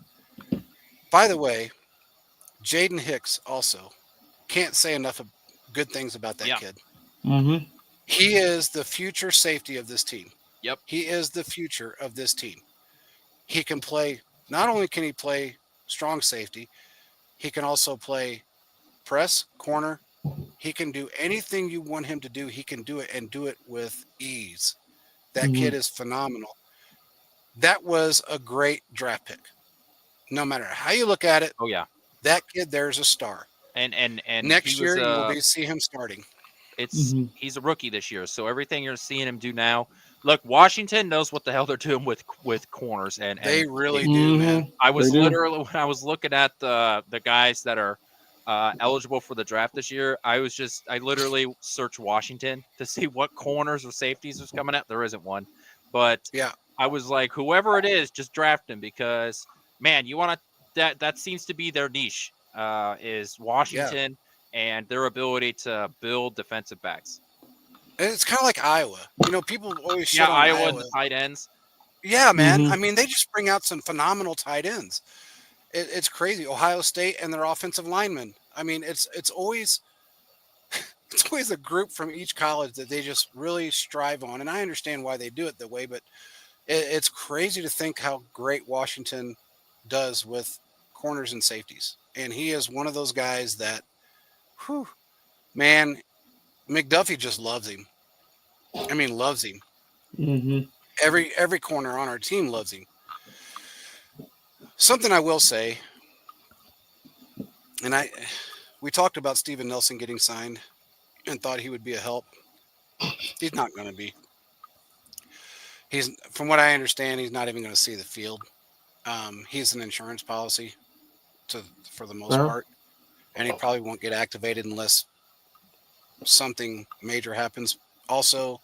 By the way, Jaden Hicks also can't say enough of good things about that kid. He is the future safety of this team. Yep. He is the future of this team. He can play, not only can he play strong safety, he can also play press, corner. He can do anything you want him to do. He can do it and do it with ease. That kid is phenomenal. That was a great draft pick. No matter how you look at it. Oh yeah. That kid there's a star. And next year you'll see him starting. He's a rookie this year, so everything you're seeing him do now. Look, Washington knows what the hell they're doing with corners, and they really do, man. I was literally when I was looking at the guys that are eligible for the draft this year, I literally searched Washington to see what corners or safeties was coming out. There isn't one, but yeah, I was like, whoever it is, just draft him because man, you want to that seems to be their niche. Is Washington and their ability to build defensive backs. It's kind of like Iowa. People always shit on Iowa and the tight ends. Yeah, man. I mean, they just bring out some phenomenal tight ends. It's crazy. Ohio State and their offensive linemen. I mean, it's always a group from each college that they just really strive on. And I understand why they do it that way, but it's crazy to think how great Washington does with corners and safeties. And he is one of those guys that, man, McDuffie just loves him. I mean, loves him. Every corner on our team loves him. Something I will say, and we talked about Steven Nelson getting signed and thought he would be a help. He's not going to be. From what I understand, he's not even going to see the field. He's an insurance policy for the most part, and he probably won't get activated unless something major happens. Also,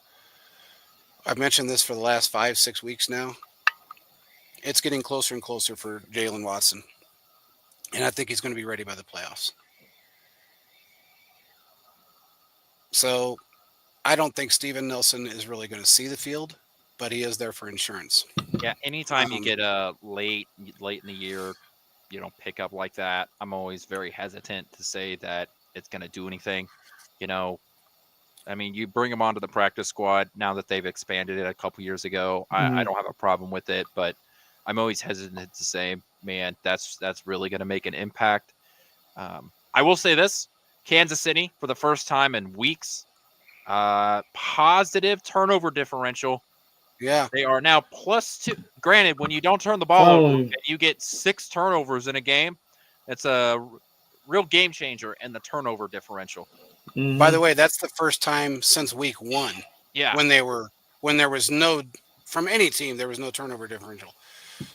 I've mentioned this for the last 5-6 weeks now. It's getting closer and closer for Jalen Watson, and I think he's going to be ready by the playoffs. So I don't think Steven Nelson is really going to see the field, but he is there for insurance. Yeah, anytime you get a late in the year, pickup like that, I'm always very hesitant to say that it's going to do anything. I mean, you bring them onto the practice squad now that they've expanded it a couple years ago. I don't have a problem with it, but I'm always hesitant to say, man, that's really going to make an impact. I will say this: Kansas City, for the first time in weeks, positive turnover differential. Yeah, they are now +2. Granted, when you don't turn the ball over and you get 6 turnovers in a game, it's a real game changer in the turnover differential. By the way, that's the first time since week 1. Yeah, when there was no, from any team, there was no turnover differential.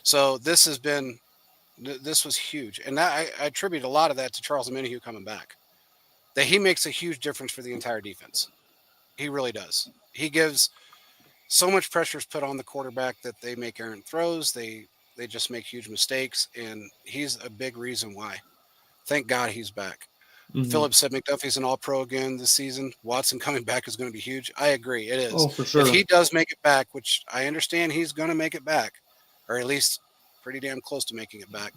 So this was huge, and I attribute a lot of that to Charles Omenihu coming back. That he makes a huge difference for the entire defense. He really does. He gives so much pressure is put on the quarterback that they make errant throws. They just make huge mistakes, and he's a big reason why. Thank God he's back. Phillips said McDuffie's an all-pro again this season. Watson coming back is going to be huge. I agree. It is. Oh, for sure. If he does make it back, which I understand he's going to make it back, or at least pretty damn close to making it back,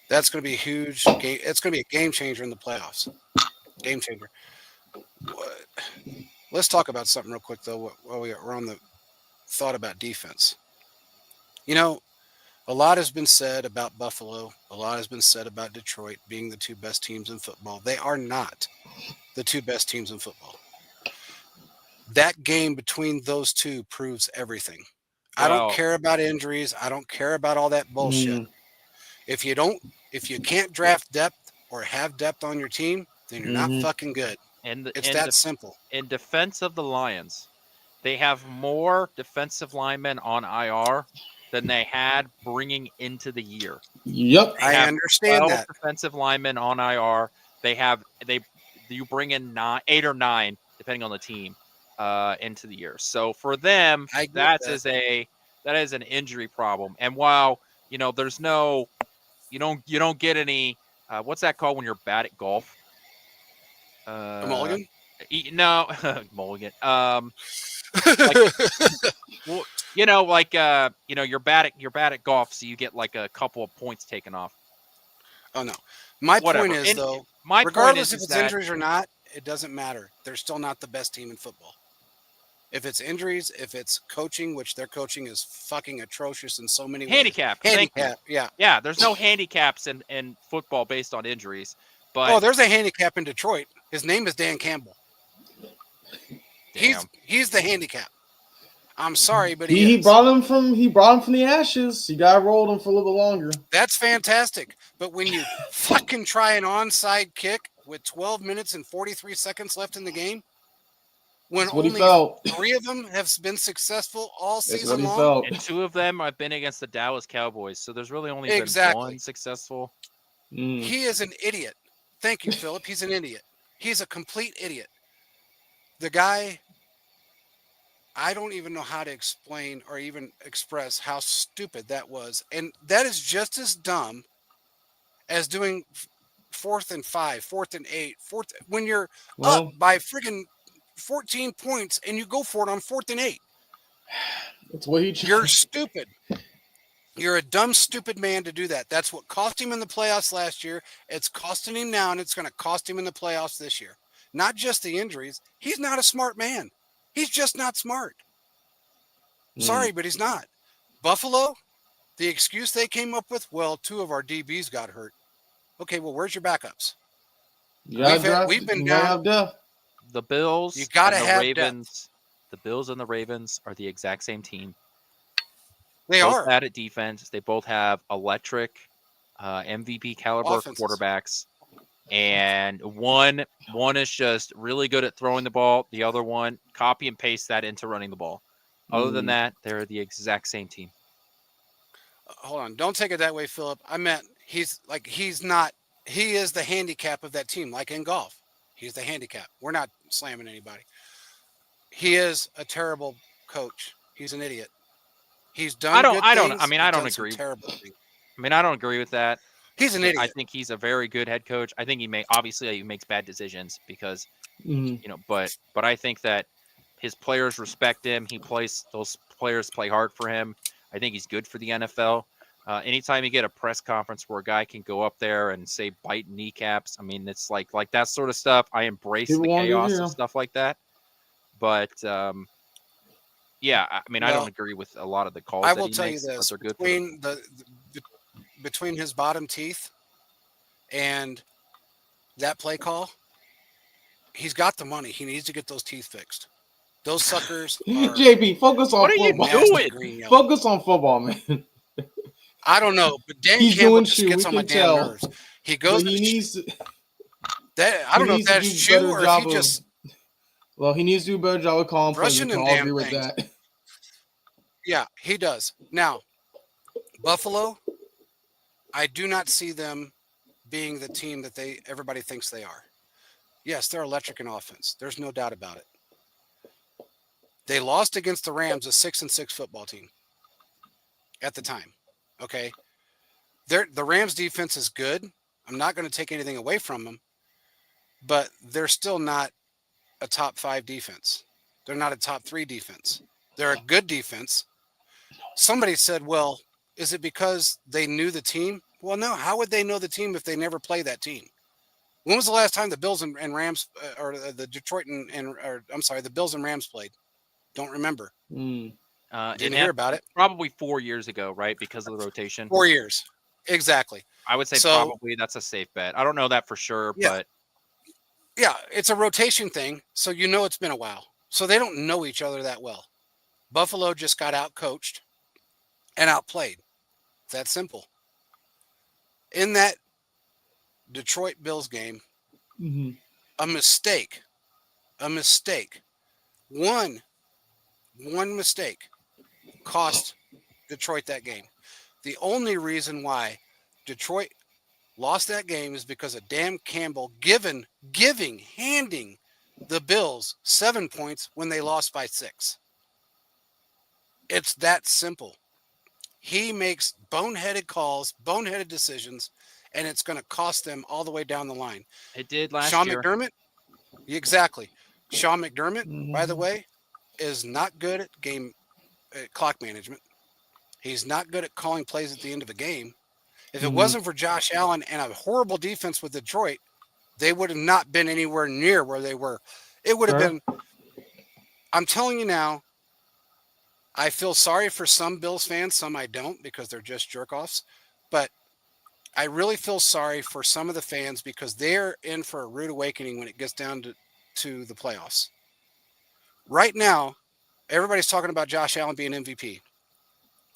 that's going to be huge. It's going to be a game changer in the playoffs. Game changer. Let's talk about something real quick, though, while we're on the thought about defense. You know, a lot has been said about Buffalo. A lot has been said about Detroit being the two best teams in football. They are not the two best teams in football. That game between those two proves everything. I don't Well, care about injuries. I don't care about all that bullshit. Mm, If you can't draft depth or have depth on your team, then you're not mhm. fucking good. in It's that simple. defense of the Lions, they have more defensive linemen on IR than they had bringing into the year. Yep. They I have understand 12 that. defensive linemen on IR. They you bring in 8 or 9 depending on the team into the year. So for them, I get that that. is an injury problem. And while there's no you don't get any what's that called when you're bad at golf? A mulligan? No, mulligan. Like well, you're bad at golf, so you get like a couple of points taken off. Oh no. My Whatever. point is, And though, my point regardless if is it's that injuries or not, it doesn't matter. They're still not the best team in football. If it's injuries, if it's coaching, which their coaching is fucking atrocious in so many ways. handicap. Thank you. Handicap, yeah. Yeah, there's no handicaps in football based on injuries. But Oh, there's a handicap in Detroit. His name is Dan Campbell. damn. He's the handicap. I'm sorry, but He is. brought him from the ashes. He got rolled him for a little bit longer. That's fantastic. But when you fucking try an onside kick with 12 minutes and 43 seconds left in the game, when That's what he only felt. 3 of them have been successful all That's what season he long, felt. And 2 of them have been against the Dallas Cowboys, so there's really only Exactly. been 1 successful. Mm. he is an idiot. Thank you, Philip. He's an idiot. He's a complete idiot. The guy, I don't even know how to explain or even express how stupid that was. And that is just as dumb as doing 4th and 5, 4th and 8, when you're up Well, by friggin' 14 points and you go for it on 4th and 8. that's what he. You're stupid. You're a dumb, stupid man to do that. That's what cost him in the playoffs last year. It's costing him now, and it's going to cost him in the playoffs this year. Not just the injuries. He's not a smart man. He's just not smart. Sorry, but he's not. Buffalo, the excuse they came up with, well, 2 of our DBs got hurt. Okay, well, where's your backups? We've been down. The Bills You gotta and the have Ravens. The Bills and the Ravens are the exact same team. They both are. bad at defense. They both have electric MVP caliber Offenses. quarterbacks. And one is just really good at throwing the ball. The other one, copy and paste that into running the ball. Other than that, they're the exact same team. Hold on. Don't take it that way, Philip. I meant he's not. He is the handicap of that team, like in golf. He's the handicap. We're not slamming anybody. He is a terrible coach. He's an idiot. He's done. I don't agree. Terrible things. I don't agree with that. He's an idiot. I think he's a very good head coach. I think he makes bad decisions because but I think that his players respect him. Those players play hard for him. I think he's good for the NFL. Anytime you get a press conference where a guy can go up there and say bite kneecaps, it's like that sort of stuff. I embrace the chaos and stuff like that. But yeah, I don't agree with a lot of the calls. I that will he tell makes, you this: but they're good between his bottom teeth and that play call, he's got the money. He needs to get those teeth fixed. Those suckers. JP, focus on football. Focus on football, man. I don't know, but Dan Campbell just gets on my damn nerves. He goes. He needs to, I don't know if that's true or if he just. Well, he needs to do a better job of calling plays. Rushing We can them all damn agree with things. that. Yeah, he does. Now, Buffalo, I do not see them being the team that everybody thinks they are. Yes, they're electric in offense. There's no doubt about it. They lost against the Rams, a 6-6 football team at the time. Okay. The Rams defense is good. I'm not going to take anything away from them, but they're still not a top 5 defense. They're not a top 3 defense. They're a good defense. Somebody said, well, is it because they knew the team? Well, no. How would they know the team if they never play that team? When was the last time the Bills and Rams, or the Detroit the Bills and Rams played? Don't remember. Didn't hear about it. Probably 4 years ago, right? Because of the rotation. 4 years. Exactly. I would say probably that's a safe bet. I don't know that for sure, but yeah, it's a rotation thing, so it's been a while. So they don't know each other that well. Buffalo just got out-coached and outplayed. It's that simple. In that Detroit Bills game, a mistake, one mistake cost Detroit that game. The only reason why Detroit lost that game is because of Dan Campbell handing the Bills 7 points when they lost by 6. It's that simple. He makes boneheaded calls, boneheaded decisions, and it's going to cost them all the way down the line. It did last year. Sean McDermott, exactly. Sean McDermott, by the way, is not good at clock management. He's not good at calling plays at the end of a game. If it wasn't for Josh Allen and a horrible defense with Detroit, they would have not been anywhere near where they were. It would have been, I'm telling you now, I feel sorry for some Bills fans, some I don't, because they're just jerk-offs. But I really feel sorry for some of the fans because they're in for a rude awakening when it gets down to the playoffs. Right now, everybody's talking about Josh Allen being MVP.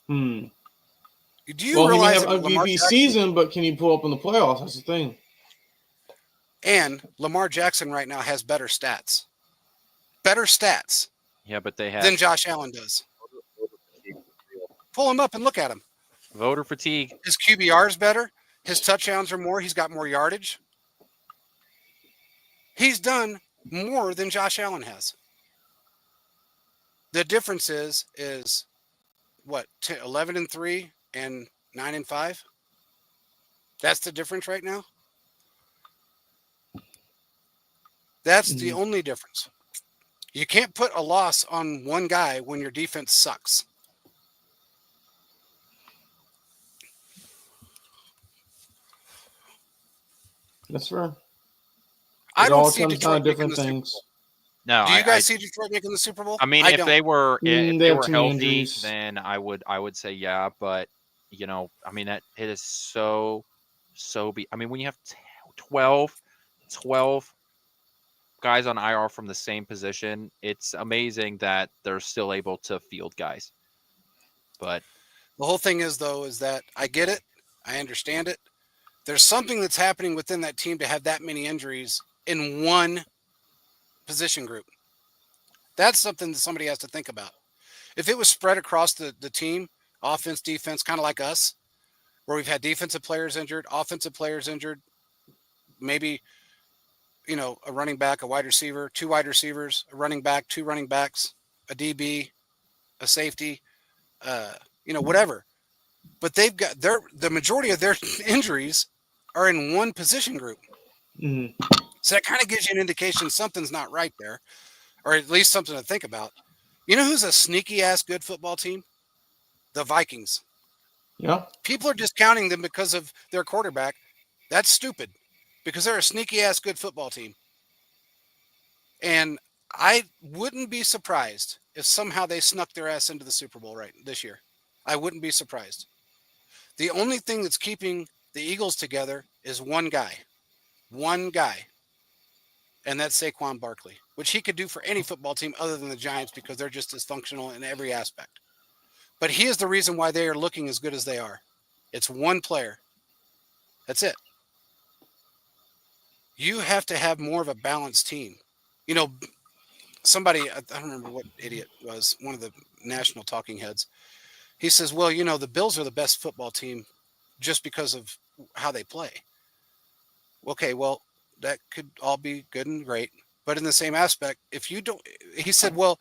Do you realize he may have MVP season, but can he pull up in the playoffs? That's the thing. And Lamar Jackson right now has better stats. Yeah, but they have than Josh Allen does. Pull him up and look at him. Voter fatigue. His QBR is better. His touchdowns are more. He's got more yardage. He's done more than Josh Allen has. The difference is what, 11-3 and 9-5? That's the difference right now. That's the only difference. You can't put a loss on one guy when your defense sucks. That's fair. I don't see Detroit making the Super Bowl. No, do you guys see Detroit making the Super Bowl? I mean, if they were healthy, then I would say yeah. But I mean it is so. I mean, when you have 12 guys on IR from the same position, it's amazing that they're still able to field guys. But the whole thing is that I get it, I understand it. There's something that's happening within that team to have that many injuries in one position group. That's something that somebody has to think about. If it was spread across the team, offense, defense, kind of like us, where we've had defensive players injured, offensive players injured, maybe, a running back, a wide receiver, 2 wide receivers, a running back, 2 running backs, a DB, a safety, whatever. But they've got the majority of their injuries are in one position group. So that kind of gives you an indication something's not right there, or at least something to think about. You know who's a sneaky ass good football team? The Vikings. Yeah. People are discounting them because of their quarterback. That's stupid, because they're a sneaky ass good football team. And I wouldn't be surprised if somehow they snuck their ass into the Super Bowl right this year. I wouldn't be surprised. The only thing that's keeping the Eagles together is one guy, and that's Saquon Barkley, which he could do for any football team other than the Giants because they're just dysfunctional in every aspect. But he is the reason why they are looking as good as they are. It's one player. That's it. You have to have more of a balanced team. Somebody, I don't remember what idiot it was, one of the national talking heads. He says, well, the Bills are the best football team just because of how they play. Okay, well, that could all be good and great. But in the same aspect, if you don't, he said, well,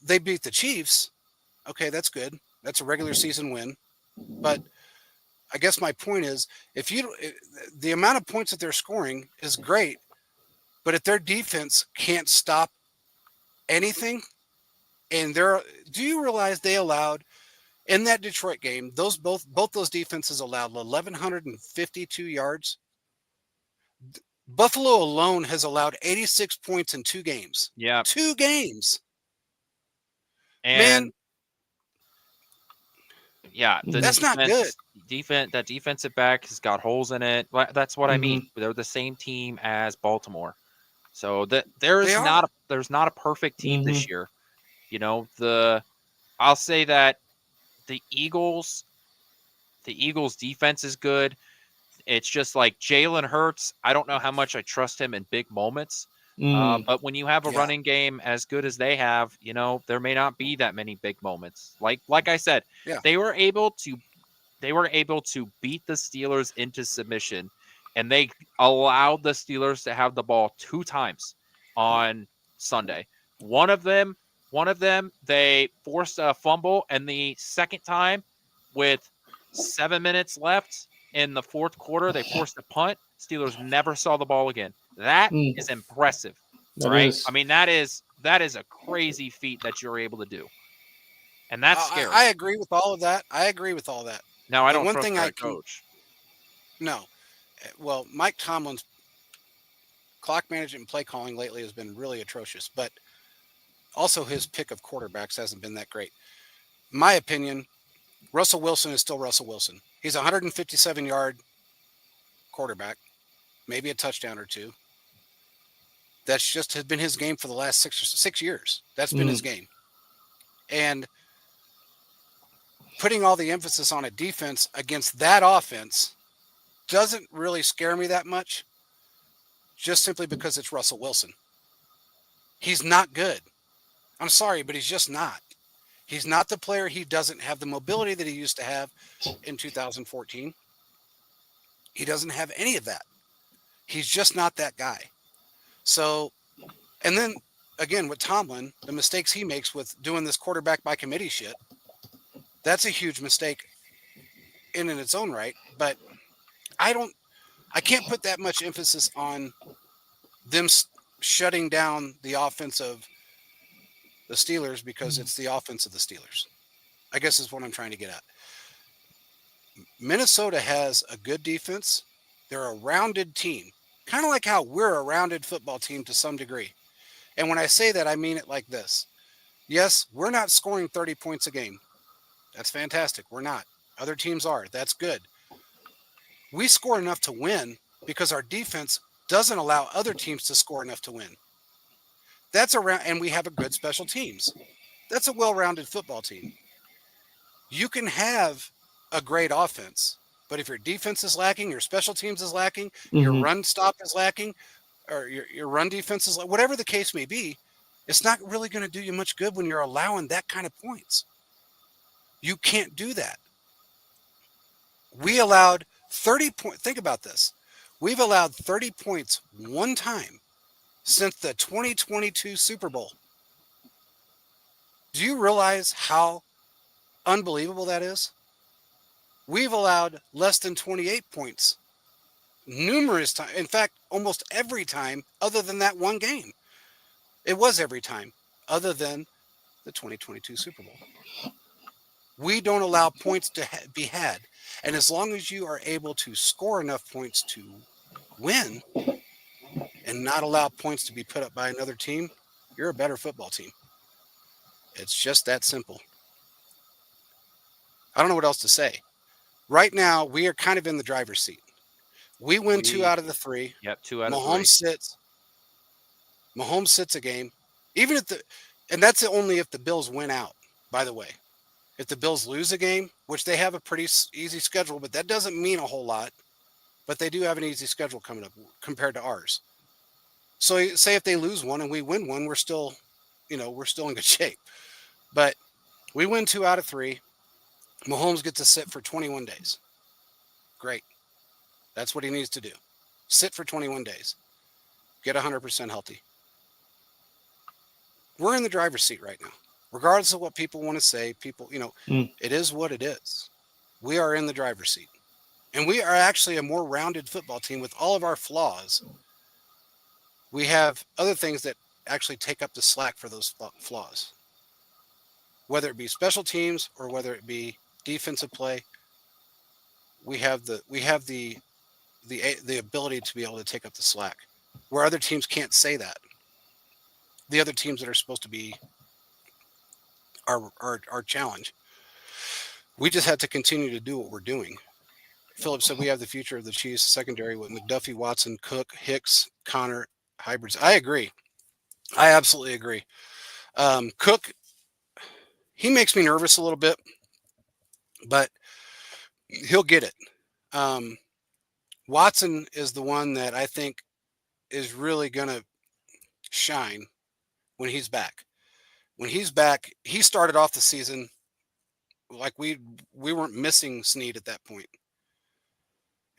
they beat the Chiefs. Okay, that's good. That's a regular season win. But I guess my point is, the amount of points that they're scoring is great, but if their defense can't stop anything, and do you realize they allowed in that Detroit game, both those defenses allowed 1,152 yards. Buffalo alone has allowed 86 points in 2 games. Yeah. 2 games. And Man, yeah, the that's not good. that defensive back has got holes in it. That's what I mean. They're the same team as Baltimore. So there's not a perfect team this year. You know, I'll say that the Eagles defense is good. It's just like Jalen Hurts. I don't know how much I trust him in big moments. But when you have a running game as good as they have, you know, there may not be that many big moments. Like I said, they were able to beat the Steelers into submission, and they allowed the Steelers to have the ball 2 times on Sunday. One of them they forced a fumble, and the second time, with 7 minutes left in the fourth quarter, they forced a punt. Steelers never saw the ball again. That is impressive. Right? I mean, that is a crazy feat that you're able to do. And that's scary. I agree with all of that. Now, I don't trust that coach. No. Well, Mike Tomlin's clock management and play calling lately has been really atrocious, but also his pick of quarterbacks hasn't been that great. My opinion, Russell Wilson is still Russell Wilson. He's a 157-yard quarterback, maybe a touchdown or 2. That's just has been his game for the last 6 years. That's been his game. And putting all the emphasis on a defense against that offense doesn't really scare me that much, just simply because it's Russell Wilson. He's not good. I'm sorry, but he's just not. He's not the player. He doesn't have the mobility that he used to have in 2014. He doesn't have any of that. He's just not that guy. So, and then again, with Tomlin, the mistakes he makes with doing this quarterback by committee shit, that's a huge mistake in its own right. But I can't put that much emphasis on them shutting down the offense of the Steelers because it's the offense of the Steelers, I guess is what I'm trying to get at. Minnesota has a good defense. They're a rounded team, kind of like how we're a rounded football team to some degree. And when I say that, I mean it like this. Yes, we're not scoring 30 points a game. That's fantastic. We're not. Other teams are. That's good. We score enough to win because our defense doesn't allow other teams to score enough to win. And we have a good special teams. That's a well-rounded football team. You can have a great offense, but if your defense is lacking, your special teams is lacking, your run stop is lacking, or your run defense is whatever the case may be, it's not really going to do you much good when you're allowing that kind of points. You can't do that. We allowed 30 points. Think about this. We've allowed 30 points one time since the 2022 Super Bowl. Do you realize how unbelievable that is? We've allowed less than 28 points numerous times. In fact, almost every time other than that one game. It was every time other than the 2022 Super Bowl. We don't allow points to be had. And as long as you are able to score enough points to win and not allow points to be put up by another team, you're a better football team. It's just that simple. I don't know what else to say. Right now, we are kind of in the driver's seat. We win 2 out of the 3. Yep, 2 out of 3. Mahomes sits a game. And that's only if the Bills win out, by the way. If the Bills lose a game, which they have a pretty easy schedule, but that doesn't mean a whole lot. But they do have an easy schedule coming up compared to ours. So say if they lose one and we win one, we're still in good shape. But we win 2 out of 3. Mahomes gets to sit for 21 days. Great. That's what he needs to do. Sit for 21 days. Get 100% healthy. We're in the driver's seat right now. Regardless of what people want to say, it is what it is. We are in the driver's seat. And we are actually a more rounded football team with all of our flaws. We have other things that actually take up the slack for those flaws. Whether it be special teams or whether it be defensive play, we have the the ability to be able to take up the slack, where other teams can't say that. The other teams that are supposed to be our challenge. We just had to continue to do what we're doing. Philip said we have the future of the Chiefs secondary with McDuffie, Watson, Cook, Hicks, Connor, hybrids. I agree. I absolutely agree. Cook, he makes me nervous a little bit, but he'll get it. Watson is the one that I think is really going to shine when he's back. When he's back, he started off the season like we weren't missing Snead at that point.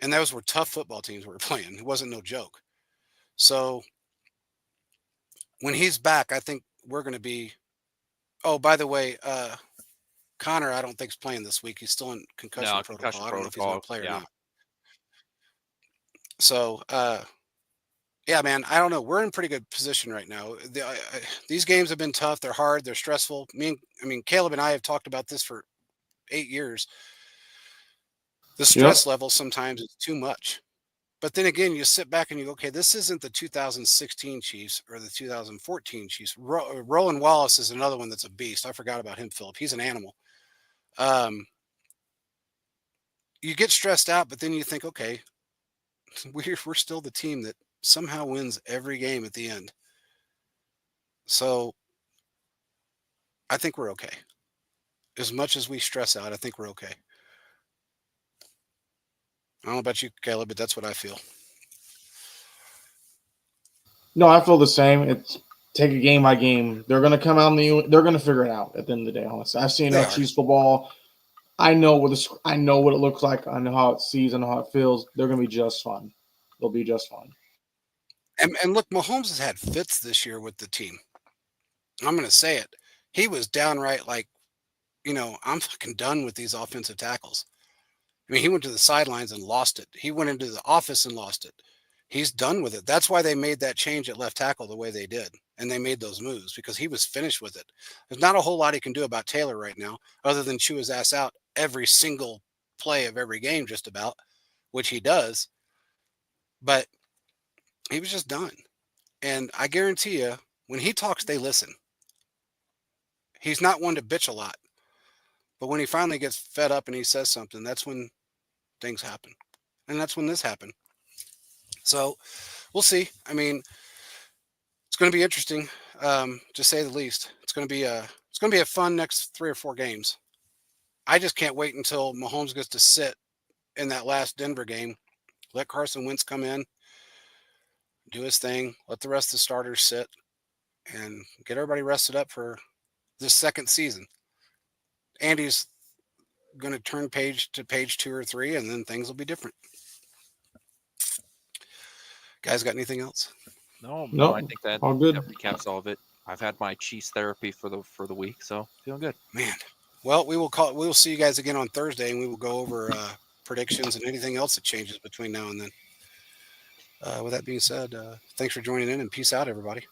And those were tough football teams we were playing. It wasn't no joke. So when he's back, I think we're going to be. Oh, by the way, Connor, I don't think is playing this week. He's still in concussion protocol. I don't know if he's going to play or not. So, yeah, man, I don't know. We're in pretty good position right now. These games have been tough. They're hard. They're stressful. Caleb and I have talked about this for 8 years. The stress level sometimes is too much. But then again, you sit back and you go, okay, this isn't the 2016 Chiefs or the 2014 Chiefs. Roland Wallace is another one that's a beast. I forgot about him, Philip. He's an animal. You get stressed out, but then you think, okay, we're still the team that somehow wins every game at the end. So I think we're okay. As much as we stress out, I think we're okay. I don't know about you, Caleb, but that's what I feel. No, I feel the same. It's take a game by game. They're going to come out and they're going to figure it out at the end of the day. Honestly, I've seen enough Chiefs football. I know what it looks like. I know how it sees. I know how it feels. They're going to be just fine. They'll be just fine. And look, Mahomes has had fits this year with the team. I'm going to say it. He was downright like, I'm fucking done with these offensive tackles. He went to the sidelines and lost it. He went into the office and lost it. He's done with it. That's why they made that change at left tackle the way they did. And they made those moves because he was finished with it. There's not a whole lot he can do about Taylor right now other than chew his ass out every single play of every game just about, which he does. But he was just done. And I guarantee you, when he talks, they listen. He's not one to bitch a lot. But when he finally gets fed up and he says something, that's when things happen. And that's when this happened. So we'll see. It's going to be interesting, to say the least. It's going to be a fun next 3 or 4 games. I just can't wait until Mahomes gets to sit in that last Denver game. Let Carson Wentz come in, do his thing, let the rest of the starters sit, and get everybody rested up for this second season. Andy's going to turn page to page 2 or 3, and then things will be different. Guys, got anything else? No, I think that all good. That recaps all of it. I've had my Chiefs therapy for the week, so feeling good. Man, well, we will see you guys again on Thursday, and we will go over predictions and anything else that changes between now and then. With that being said, thanks for joining in, and peace out, everybody.